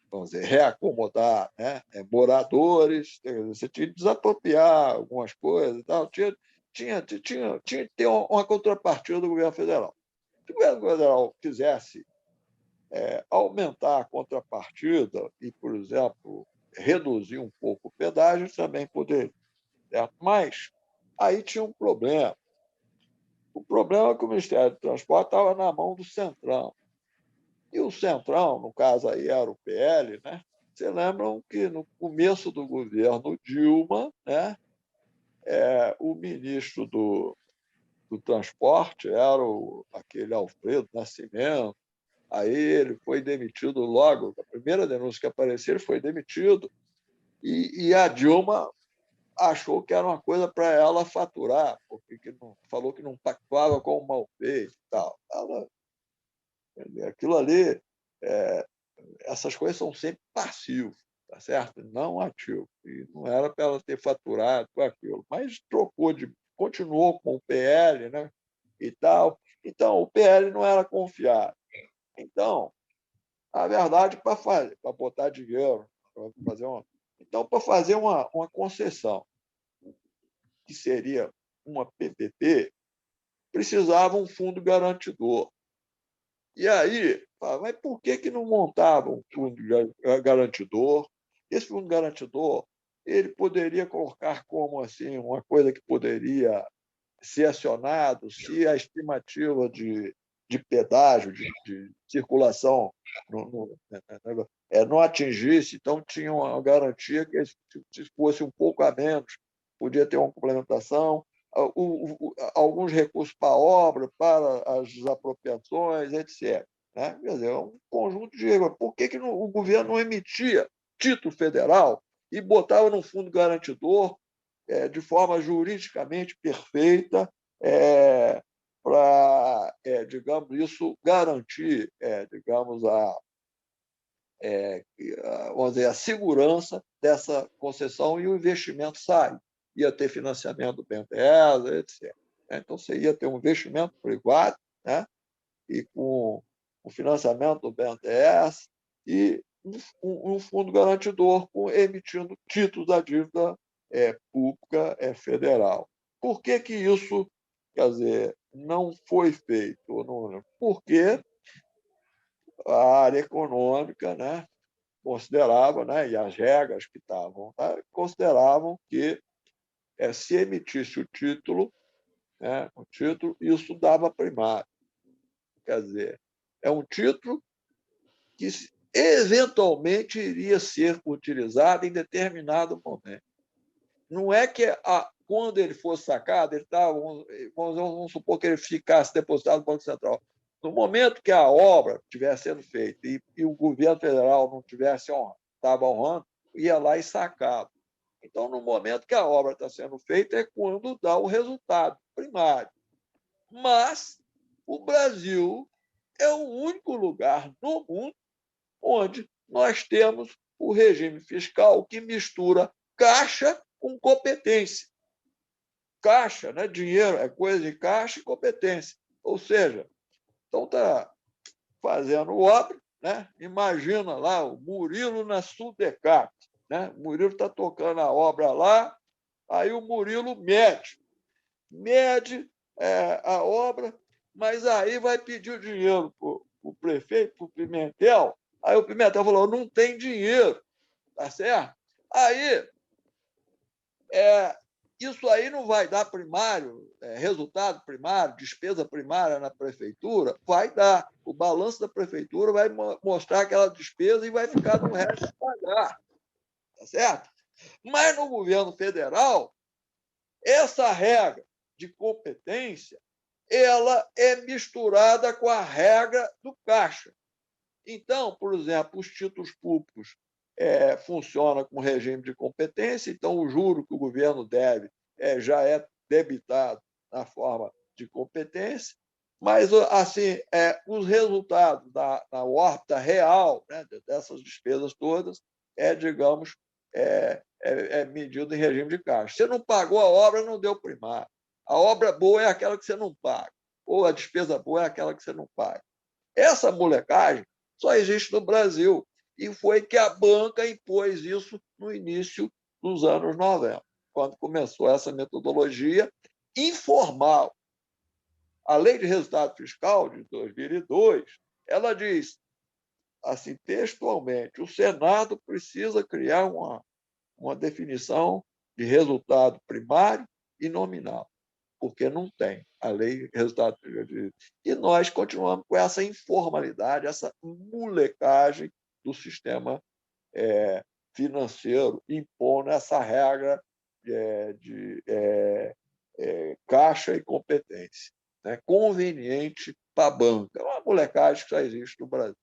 vamos dizer, reacomodar, né, moradores, você tinha que desapropriar algumas coisas e tal, tinha que ter uma contrapartida do governo federal. Se o governo federal quisesse aumentar a contrapartida e, por exemplo, reduzir um pouco o pedágio, também poderia. Certo? Mas aí tinha um problema. O problema é que o Ministério do Transporte estava na mão do Centrão. E o Centrão, no caso aí era o PL, né? Vocês lembram que no começo do governo Dilma, né, o ministro do Transporte era aquele Alfredo Nascimento. Aí ele foi demitido logo. A primeira denúncia que apareceu, ele foi demitido. E a Dilma achou que era uma coisa para ela faturar, porque falou que não pactuava com o malfeito e tal. Aquilo ali, essas coisas são sempre passivos, tá certo? Não ativo. E não era para ela ter faturado com aquilo, mas continuou com o PL, né? E tal. Então, o PL não era confiável. Então, a verdade, para botar dinheiro, para fazer uma concessão, que seria uma PPP, precisava um fundo garantidor. E aí, mas por que não montava um fundo garantidor? Esse fundo garantidor ele poderia colocar como assim uma coisa que poderia ser acionado se a estimativa de pedágio, de circulação não atingisse, então tinha uma garantia que se fosse um pouco a menos, podia ter uma complementação, alguns recursos para a obra, para as apropriações, etc. Né? Quer dizer, um conjunto de... Por que o governo não emitia título federal e botava no fundo garantidor de forma juridicamente perfeita para, digamos, isso garantir, digamos, vamos dizer, a segurança dessa concessão e o investimento sai. Ia ter financiamento do BNDES, etc. Então, você ia ter um investimento privado, né? E com o financiamento do BNDES e um fundo garantidor emitindo títulos da dívida pública federal. Por que isso, quer dizer, não foi feito? Porque a área econômica, né, considerava, né, e as regras que estavam, né, consideravam que se emitisse o título, isso dava primário. Quer dizer, é um título que eventualmente iria ser utilizada em determinado momento. Não é que quando ele fosse sacado, ele estava, vamos supor que ele ficasse depositado no Banco Central. No momento que a obra estivesse sendo feita e o governo federal não estava honrando, ia lá e sacava. Então, no momento que a obra está sendo feita, é quando dá o resultado primário. Mas o Brasil é o único lugar no mundo onde nós temos o regime fiscal que mistura caixa com competência. Caixa, né? Dinheiro é coisa de caixa e competência. Ou seja, então está fazendo obra, né? Imagina lá o Murilo na Sudecap, né? O Murilo está tocando a obra lá, aí o Murilo mede a obra, mas aí vai pedir o dinheiro para o prefeito, para o Pimentel. Aí o Pimentel falou: não tem dinheiro, tá certo? Aí, isso aí não vai dar primário, resultado primário, despesa primária na prefeitura? Vai dar. O balanço da prefeitura vai mostrar aquela despesa e vai ficar no resto de pagar, tá certo? Mas no governo federal, essa regra de competência ela é misturada com a regra do caixa. Então, por exemplo, os títulos públicos funcionam com regime de competência, então o juro que o governo deve já é debitado na forma de competência, mas assim os resultados na órbita real, né, dessas despesas todas digamos, medido em regime de caixa. Você não pagou a obra, não deu primário. A obra boa é aquela que você não paga, ou a despesa boa é aquela que você não paga. Essa molecagem só existe no Brasil, e foi que a banca impôs isso no início dos anos 90, quando começou essa metodologia informal. A Lei de Resultado Fiscal de 2002, ela diz, assim, textualmente, o Senado precisa criar uma definição de resultado primário e nominal, porque não tem a lei de resultado primário. E nós continuamos com essa informalidade, essa molecagem do sistema financeiro, impondo essa regra de caixa e competência, né? Conveniente para a banca. É uma molecagem que já existe no Brasil.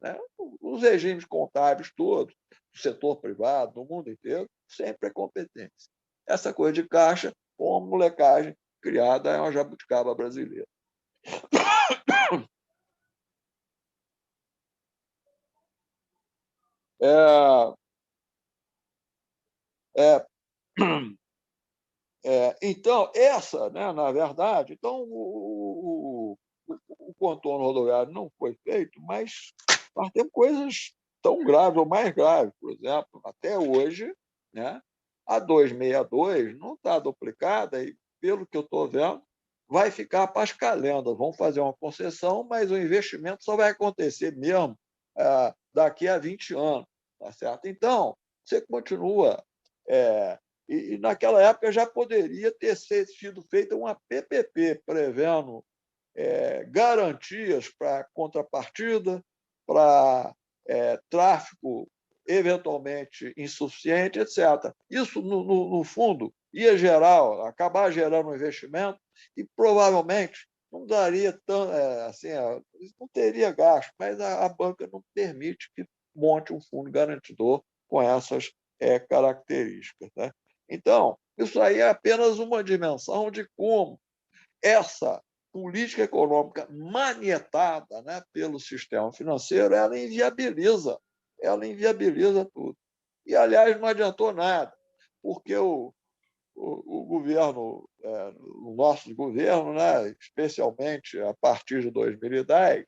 Né? Os regimes contábeis todos, do setor privado, do mundo inteiro, sempre é competência. Essa coisa de caixa, com uma molecagem criada, é uma jabuticaba brasileira. Então, essa, né, na verdade, então, o contorno rodoviário não foi feito, mas nós temos coisas tão graves ou mais graves. Por exemplo, até hoje, né, a 262 não está duplicada e, pelo que eu estou vendo, vai ficar para as calendas. Vão fazer uma concessão, mas o investimento só vai acontecer mesmo daqui a 20 anos. Tá certo? Então, você continua. E naquela época já poderia ter sido feita uma PPP, prevendo garantias para contrapartida, para tráfego eventualmente insuficiente, etc. Isso, no fundo, ia acabar gerando um investimento e provavelmente não daria assim, não teria gasto, mas a banca não permite que monte um fundo garantidor com essas características. Né? Então, isso aí é apenas uma dimensão de como essa política econômica manietada, né, pelo sistema financeiro, ela inviabiliza tudo. E, aliás, não adiantou nada, porque o governo, o nosso governo, né, especialmente a partir de 2010,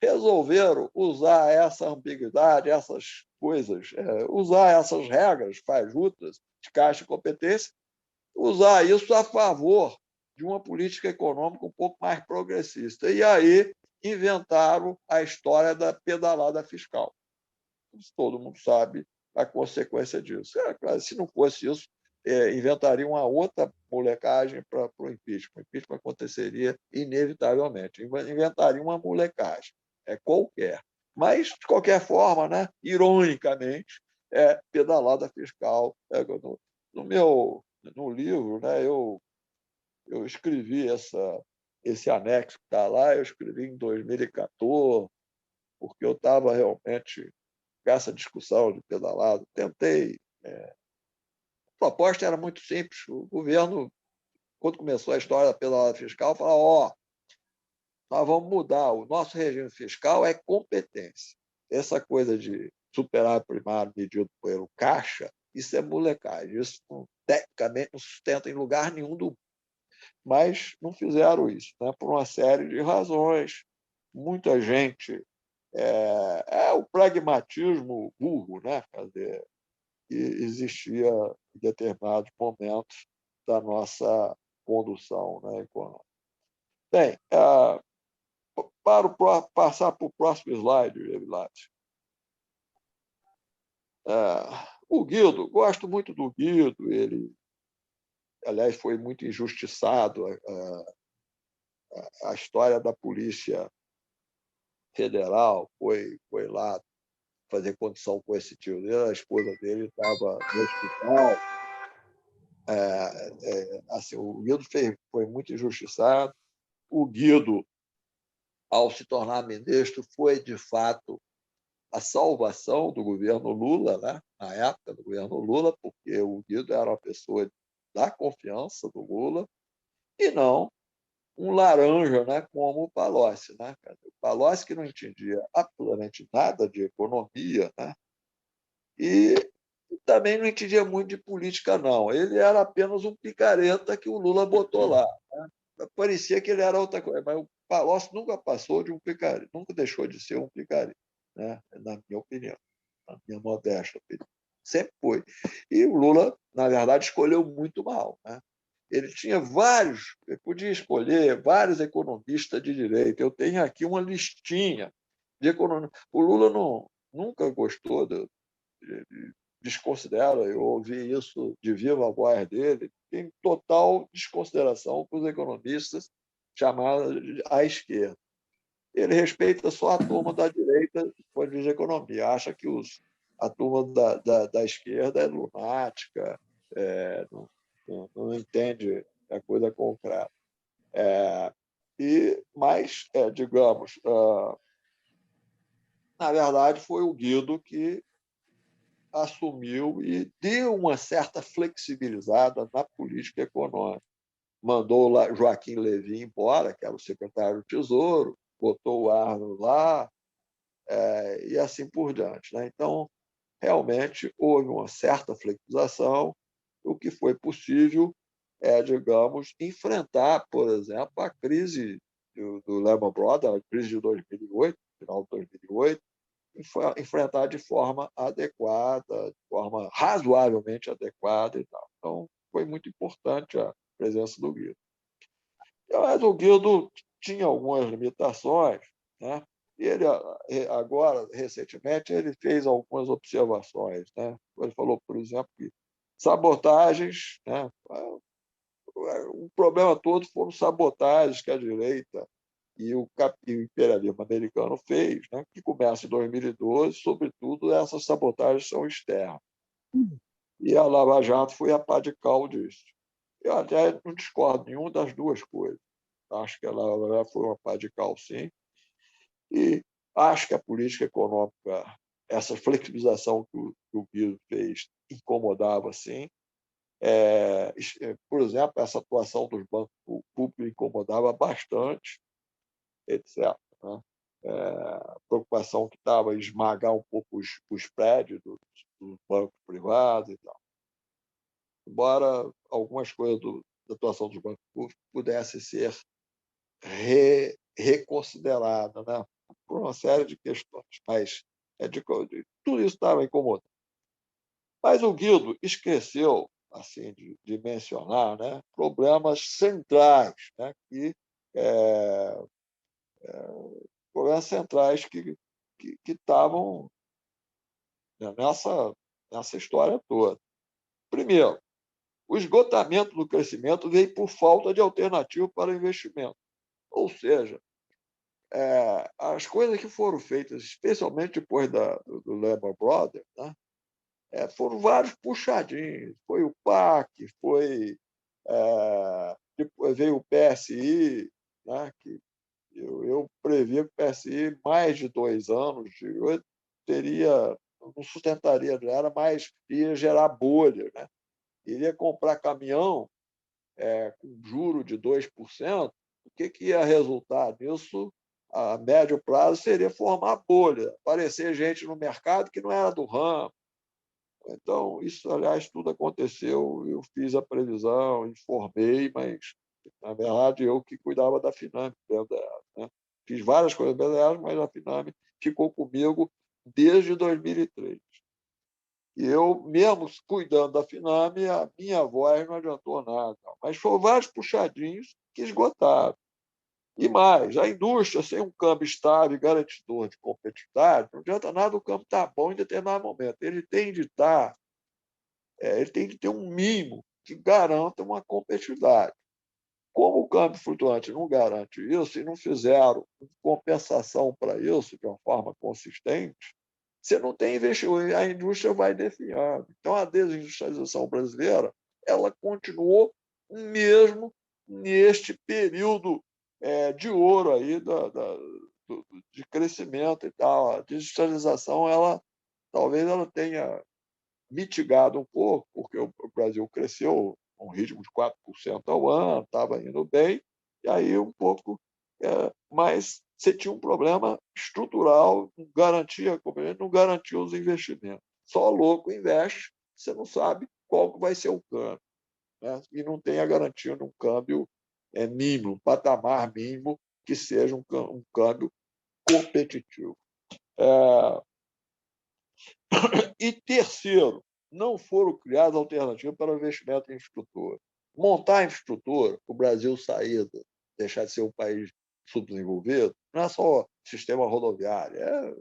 resolveram usar essa ambiguidade, essas coisas, usar essas regras fajutas de caixa e competência, usar isso a favor de uma política econômica um pouco mais progressista. E aí inventaram a história da pedalada fiscal. Todo mundo sabe a consequência disso. Se não fosse isso, inventaria uma outra molecagem para o impeachment. O impeachment aconteceria inevitavelmente. Inventaria uma molecagem qualquer. Mas, de qualquer forma, né, ironicamente, é pedalada fiscal. No livro, né, eu escrevi esse anexo que está lá, eu escrevi em 2014, porque eu estava realmente com essa discussão de pedalado. Tentei. A proposta era muito simples. O governo, quando começou a história da pedalada fiscal, falou: nós vamos mudar. O nosso regime fiscal é competência. Essa coisa de superávit primário medido pelo caixa, isso é molecagem. Isso, tecnicamente, não sustenta em lugar nenhum do mundo. Mas não fizeram isso, né, por uma série de razões. Muita gente. É o pragmatismo burro, né? Quer dizer, que existia em determinados momentos da nossa condução, né, econômica. Bem, passar para o próximo slide, Evilásio. O Guido, gosto muito do Guido, ele, aliás, foi muito injustiçado. A história da Polícia Federal foi lá fazer condição com esse tio dele, a esposa dele estava no hospital. Assim, o Guido foi muito injustiçado. O Guido, ao se tornar ministro, foi, de fato, a salvação do governo Lula, né? Na época do governo Lula, porque o Guido era uma pessoa da confiança do Lula e não um laranja, né, como o Palocci. Né? O Palocci, que não entendia absolutamente nada de economia, né? E também não entendia muito de política, não. Ele era apenas um picareta que o Lula botou lá. Né? Parecia que ele era outra coisa, mas o Palocci nunca passou de um picareta, nunca deixou de ser um picareta, né? Na minha opinião, na minha modesta opinião. Sempre foi. E o Lula, na verdade, escolheu muito mal. Né? Ele tinha ele podia escolher vários economistas de direita. Eu tenho aqui uma listinha de economistas. O Lula nunca gostou desconsidera, eu ouvi isso de viva voz dele, tem total desconsideração para os economistas chamados à esquerda. Ele respeita só a turma da direita quando diz economia, acha que a turma da esquerda é lunática, não entende a coisa concreta. Mas, digamos, na verdade, foi o Guido que assumiu e deu uma certa flexibilizada na política econômica. Mandou lá Joaquim Levy embora, que era o secretário do Tesouro, botou o Arno lá, e assim por diante. Né? Então, realmente, houve uma certa flexibilização, o que foi possível digamos, enfrentar, por exemplo, a crise do Lehman Brothers, a crise de 2008, final de 2008, enfrentar de forma adequada, de forma razoavelmente adequada e tal. Então, foi muito importante a presença do Guido. Mas o Guido tinha algumas limitações, né? E ele, agora, recentemente, ele fez algumas observações. Né? Ele falou, por exemplo, que sabotagens, né? O problema todo foram sabotagens que a direita e o imperialismo americano fez, né, que começa em 2012, sobretudo essas sabotagens são externas. E a Lava Jato foi a pá de cal disso. Eu até não discordo nenhuma das duas coisas. Acho que a Lava Jato foi uma pá de cal, sim, e acho que a política econômica, essa flexibilização que o Guido fez, incomodava, sim. Por exemplo, essa atuação dos bancos públicos incomodava bastante, etc. Né? A preocupação que estava em esmagar um pouco os prédios dos bancos privados e tal. Embora algumas coisas da atuação dos bancos públicos pudessem ser reconsideradas, né? Por uma série de questões, mas tudo isso estava incomodando. Mas o Guido esqueceu assim, de mencionar, né, problemas centrais, né, problemas centrais que estavam nessa história toda. Primeiro, o esgotamento do crescimento veio por falta de alternativa para o investimento. Ou seja, as coisas que foram feitas, especialmente depois do Lehman Brothers, né? Foram vários puxadinhos. Foi o PAC, depois veio o PSI, né? Que eu previa que o PSI, mais de 2 anos, eu não sustentaria, era mais, ia gerar bolha, né? Iria comprar caminhão com juro de 2%, o que ia resultar nisso, a médio prazo, seria formar bolha, aparecer gente no mercado que não era do ramo. Então, isso, aliás, tudo aconteceu, eu fiz a previsão, informei, mas, na verdade, eu que cuidava da Finame, né? Fiz várias coisas dela, mas a Finame ficou comigo desde 2003. E eu, mesmo cuidando da Finame, a minha voz não adiantou nada. Mas foram vários puxadinhos que esgotaram. E mais, a indústria, sem um câmbio estável e garantidor de competitividade, não adianta nada o câmbio estar bom em determinado momento. Ele tem que ter um mínimo que garanta uma competitividade. Como o câmbio flutuante não garante isso e não fizeram compensação para isso de uma forma consistente, você não tem investimento, a indústria vai definhando. Então, a desindustrialização brasileira ela continuou mesmo neste período de ouro aí de crescimento e tal. A desindustrialização talvez ela tenha mitigado um pouco, porque o Brasil cresceu a um ritmo de 4% ao ano, estava indo bem, e aí um pouco, mas você tinha um problema estrutural, não garantia os investimentos. Só louco investe, você não sabe qual vai ser o câmbio, né? E não tem a garantia de um câmbio mínimo, um patamar mínimo que seja um câmbio competitivo. E terceiro, não foram criadas alternativas para o investimento em infraestrutura. Montar a infraestrutura, o Brasil sair, deixar de ser um país subdesenvolvido, não é só sistema rodoviário, é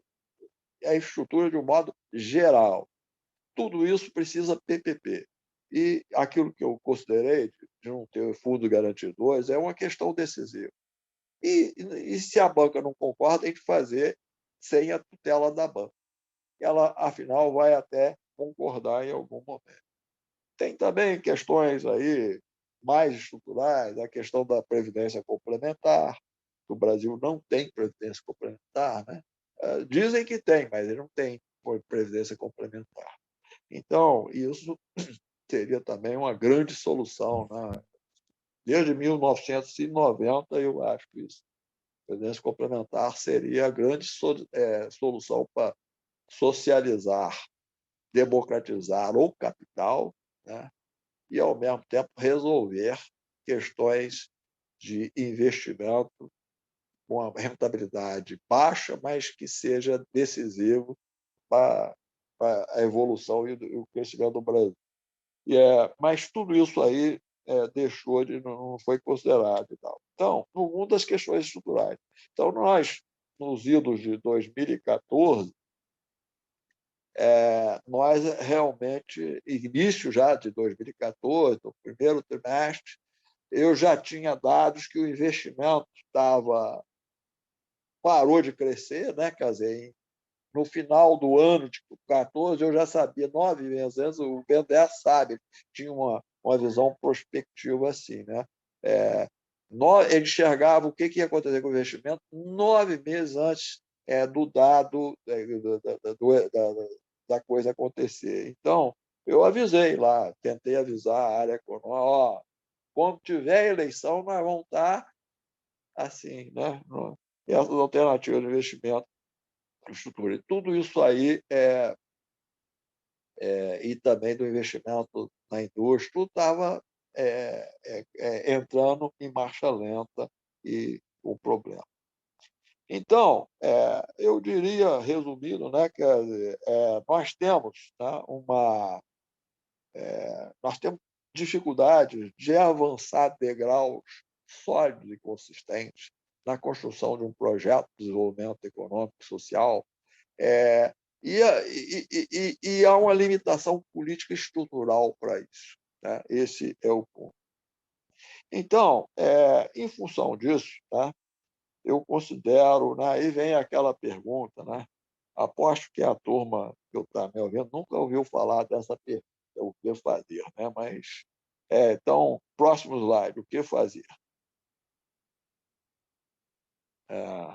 a infraestrutura de um modo geral. Tudo isso precisa PPP. E aquilo que eu considerei de não ter fundo garantidor é uma questão decisiva. E se a banca não concorda, tem que fazer sem a tutela da banca. Ela, afinal, vai até concordar em algum momento. Tem também questões aí mais estruturais, a questão da previdência complementar. O Brasil não tem previdência complementar, né? Dizem que tem, mas ele não tem previdência complementar. Então, isso seria também uma grande solução, né? Desde 1990, eu acho que isso. A previdência complementar seria a grande solução para socializar, democratizar o capital, né? E, ao mesmo tempo, resolver questões de investimento com a rentabilidade baixa, mas que seja decisivo para a evolução e o crescimento do Brasil. Mas tudo isso aí não foi considerado e tal. Então, no mundo das questões estruturais. Então, nós, nos idos de 2014, nós realmente, início já de 2014, no primeiro trimestre, eu já tinha dados que o investimento parou de crescer, né? Quer dizer, no final do ano de 2014, eu já sabia, 9 meses antes, o BNDES sabe, tinha uma visão prospectiva assim, né? Ele enxergava o que ia acontecer com o investimento 9 meses antes do dado da coisa acontecer. Então, eu avisei lá, tentei avisar a área econômica, quando tiver eleição, nós vamos estar assim, né? Essas alternativas de investimento em estrutura. E tudo isso aí e também do investimento na indústria, tudo estava entrando em marcha lenta e o problema. Então, eu diria, resumindo, né, que nós temos, né, nós temos dificuldade de avançar degraus sólidos e consistentes na construção de um projeto de desenvolvimento econômico e social, e há uma limitação política estrutural para isso, né? Esse é o ponto. Então, em função disso, tá, eu considero, né, aí vem aquela pergunta, né? Aposto que a turma que está me ouvindo nunca ouviu falar dessa pergunta, o que fazer, né? Mas, então, próximo slide, o que fazer? É,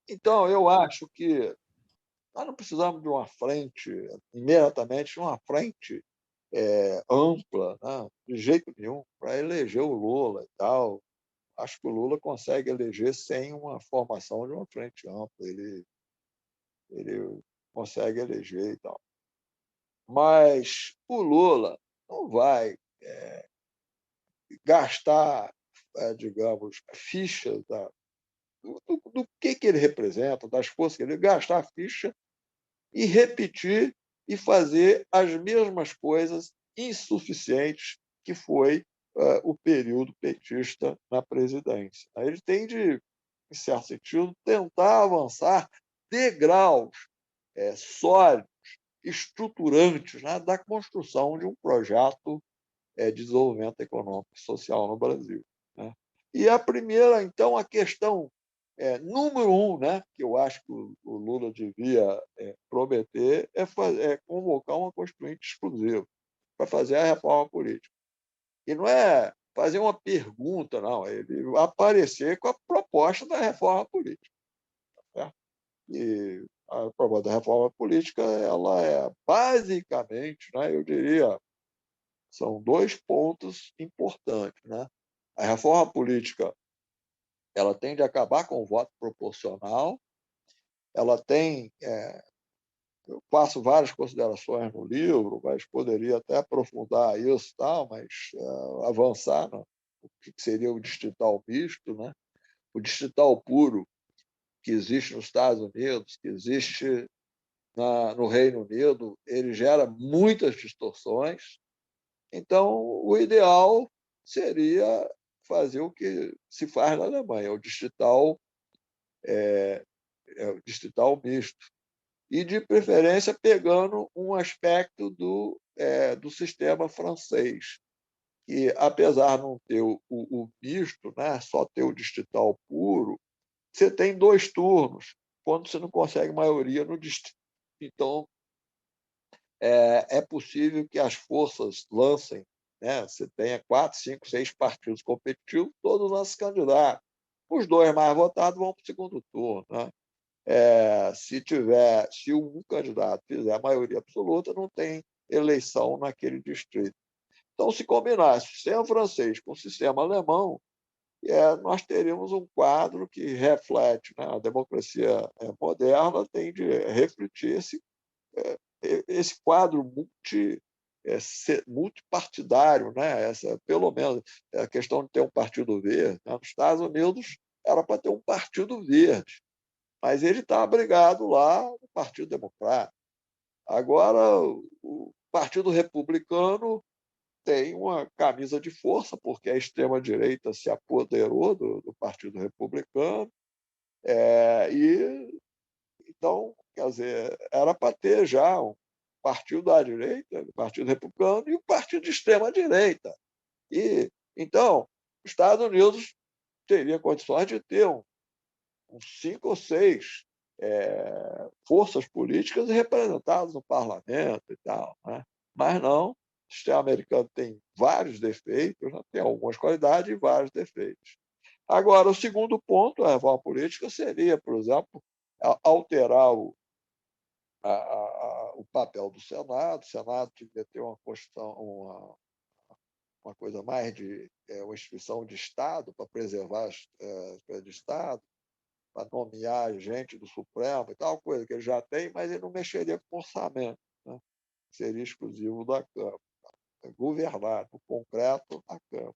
então, eu acho que nós não precisamos de uma frente, imediatamente, uma frente ampla, né? De jeito nenhum, para eleger o Lula e tal. Acho que o Lula consegue eleger sem uma formação de uma frente ampla. Ele consegue eleger e tal. Mas o Lula não vai gastar, digamos, fichas do que ele representa, das forças que ele gastar a ficha e repetir e fazer as mesmas coisas insuficientes que foi o período petista na presidência. Ele tem de, em certo sentido, tentar avançar degraus sólidos, estruturantes, né, da construção de um projeto de desenvolvimento econômico e social no Brasil, né? E a primeira, então, a questão número um, né, que eu acho que o Lula devia prometer é convocar uma constituinte exclusiva para fazer a reforma política. E não é fazer uma pergunta, não, é ele aparecer com a proposta da reforma política. Certo? E a proposta da reforma política ela é basicamente, né, eu diria, são dois pontos importantes, né? A reforma política ela tem de acabar com o voto proporcional, ela tem eu faço várias considerações no livro, mas poderia até aprofundar isso, tal, mas avançar no que seria o distrital misto, né? O distrital puro que existe nos Estados Unidos, que existe no Reino Unido, ele gera muitas distorções. Então, o ideal seria fazer o que se faz na Alemanha, o distrital misto. E, de preferência, pegando um aspecto do sistema francês, que, apesar de não ter o misto, né, só ter o distrital puro, você tem 2 turnos, quando você não consegue maioria no distrito. Então, é possível que as forças lancem, né? Você tenha 4, 5, 6 partidos competitivos, todos lancem candidatos. Os 2 mais votados vão para o segundo turno, né? Se um candidato fizer a maioria absoluta, não tem eleição naquele distrito. Então, se combinar o sistema francês com o sistema alemão, nós teríamos um quadro que reflete, né? A democracia moderna tem de refletir esse quadro multipartidário, né? Pelo menos a questão de ter um partido verde, né? Nos Estados Unidos era para ter um partido verde, mas ele está abrigado lá no Partido Democrata. Agora, o Partido Republicano tem uma camisa de força, porque a extrema-direita se apoderou do Partido Republicano, e então, quer dizer, era para ter já um partido da direita, o Partido Republicano, e o partido de extrema-direita. E, então, os Estados Unidos teria condições de ter uns 5 ou 6 forças políticas representadas no parlamento e tal, né? Mas não, o sistema americano tem vários defeitos, né? Tem algumas qualidades e vários defeitos. Agora, o segundo ponto, a reforma política, seria, por exemplo, alterar o papel do Senado. O Senado devia ter uma Constituição, uma coisa mais de uma instituição de Estado para preservar as coisas de Estado, para nomear gente do Supremo e tal, coisa que ele já tem, mas ele não mexeria com o orçamento, né? Seria exclusivo da Câmara. Governar, no concreto, a Câmara.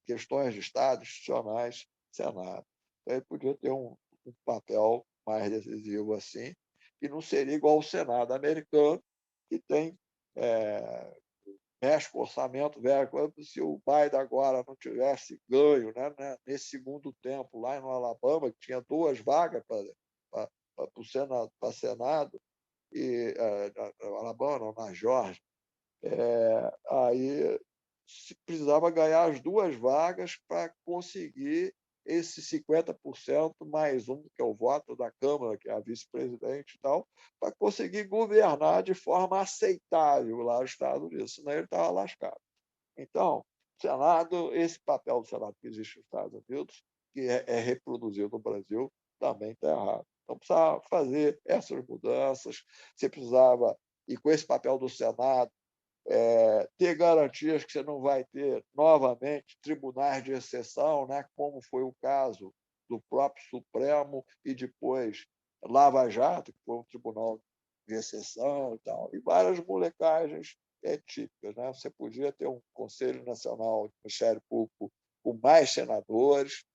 Questões de Estado, institucionais, Senado. Então, ele podia ter um papel mais decisivo assim, e não seria igual ao Senado americano, que tem mexe com o orçamento velho. Se o Biden agora não tivesse ganho, né, nesse segundo tempo, lá no Alabama, que tinha 2 vagas para o Senado, para Senado, e Alabama, não, na Geórgia, aí se precisava ganhar as 2 vagas para conseguir esse 50% mais um, que é o voto da Câmara, que é a vice-presidente e tal, para conseguir governar de forma aceitável lá nos Estados Unidos, senão ele estava lascado. Então, Senado, esse papel do Senado que existe nos Estados Unidos, que é reproduzido no Brasil, também está errado. Então, precisava fazer essas mudanças, você precisava, e com esse papel do Senado, ter garantias que você não vai ter, novamente, tribunais de exceção, né, como foi o caso do próprio Supremo e depois Lava Jato, que foi um tribunal de exceção e tal, e várias molecagens típicas. Né? Você podia ter um Conselho Nacional de Ministério Público com mais senadores,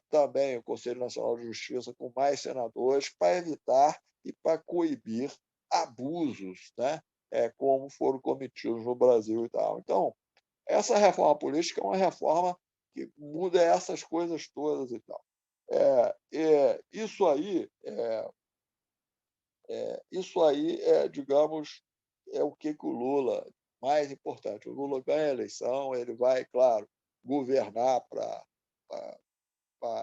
também o Conselho Nacional de Justiça com mais senadores, para evitar e para coibir abusos, né? Como foram cometidos no Brasil e tal. Então, essa reforma política é uma reforma que muda essas coisas todas e tal. Isso aí digamos, é o que o Lula, mais importante, o Lula ganha a eleição, ele vai, claro, governar para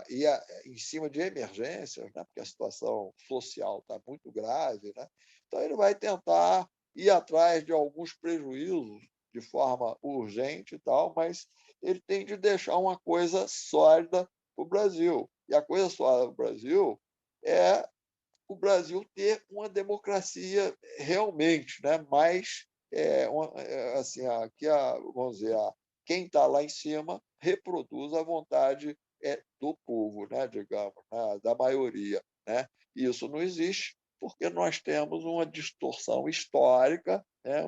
ir em cima de emergências, né? Porque a situação social está muito grave, né? Então, ele vai tentar ir atrás de alguns prejuízos de forma urgente e tal, mas ele tem de deixar uma coisa sólida para o Brasil. E a coisa sólida para o Brasil é o Brasil ter uma democracia realmente, né? Mais assim, vamos dizer, quem está lá em cima reproduz a vontade do povo, né? Digamos, né? Da maioria, né? E isso não existe porque nós temos uma distorção histórica, né?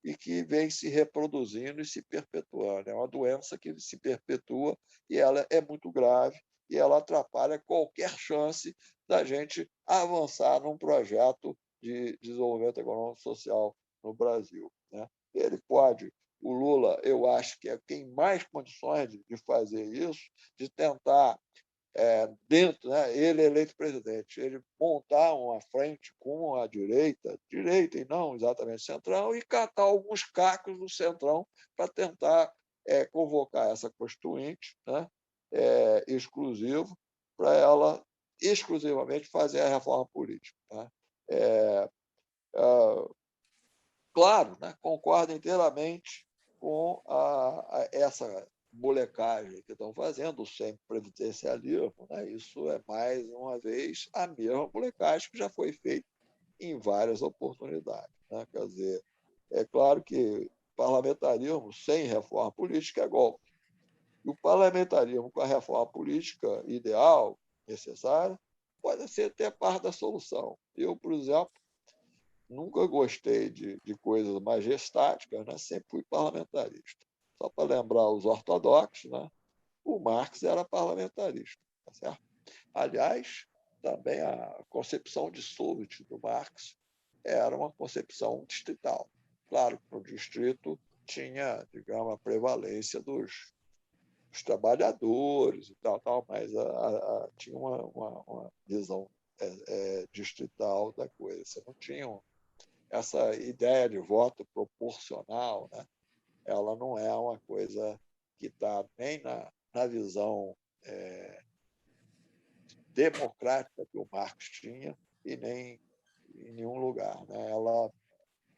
E que vem se reproduzindo e se perpetuando. É uma doença que se perpetua e ela é muito grave e ela atrapalha qualquer chance da gente avançar num projeto de desenvolvimento econômico e social no Brasil. Né? Ele pode, o Lula, eu acho que é quem mais condições de fazer isso, de tentar, dentro, né, ele eleito presidente, ele montar uma frente com a direita e não exatamente centrão, e catar alguns cacos do centrão para tentar convocar essa constituinte, né, exclusivo, para ela exclusivamente fazer a reforma política. Né? É, claro, né, concordo inteiramente com essa molecagem que estão fazendo, o semiprevidencialismo. Né? Isso é, mais uma vez, a mesma molecagem que já foi feita em várias oportunidades. Né? Quer dizer, é claro que parlamentarismo sem reforma política é golpe. E o parlamentarismo com a reforma política ideal, necessária, pode ser até parte da solução. Eu, por exemplo, nunca gostei de coisas majestáticas, né? Sempre fui parlamentarista. Só para lembrar os ortodoxos, né? O Marx era parlamentarista. Tá certo? Aliás, também a concepção de Soviet do Marx era uma concepção distrital. Claro que no distrito tinha, digamos, a prevalência dos trabalhadores e tal, mas tinha uma visão distrital da coisa. Você não tinha essa ideia de voto proporcional, né? Ela não é uma coisa que está nem na visão democrática que o Marx tinha e nem em nenhum lugar. Né? Ela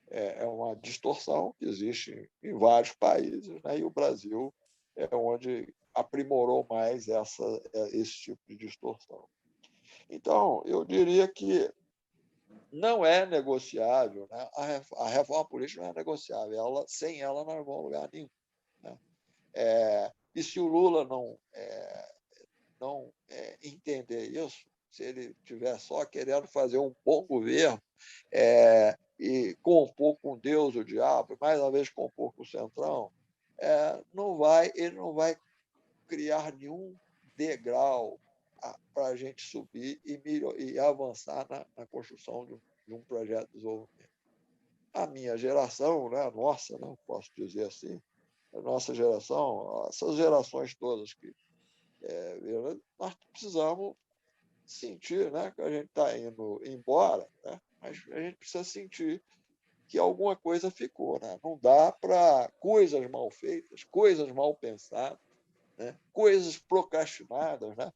é uma distorção que existe em vários países, né? E o Brasil é onde aprimorou mais esse tipo de distorção. Então, eu diria que não é negociável, né? A reforma política não é negociável, sem ela não vai a lugar nenhum. Né? E se o Lula não entender isso, se ele estiver só querendo fazer um bom governo e compor com Deus o diabo, mais uma vez compor com o Centrão, ele não vai criar nenhum degrau para a gente subir e avançar na construção de um projeto de desenvolvimento. A minha geração, né, a nossa, não posso dizer assim, a nossa geração, essas gerações todas que nós precisamos sentir, né, que a gente está indo embora, né, mas a gente precisa sentir que alguma coisa ficou. Né? Não dá para coisas mal feitas, coisas mal pensadas, né? Coisas procrastinadas, né?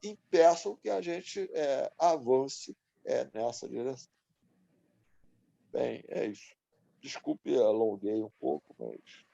Impeçam que a gente avance nessa direção. Bem, é isso. Desculpe, alonguei um pouco, mas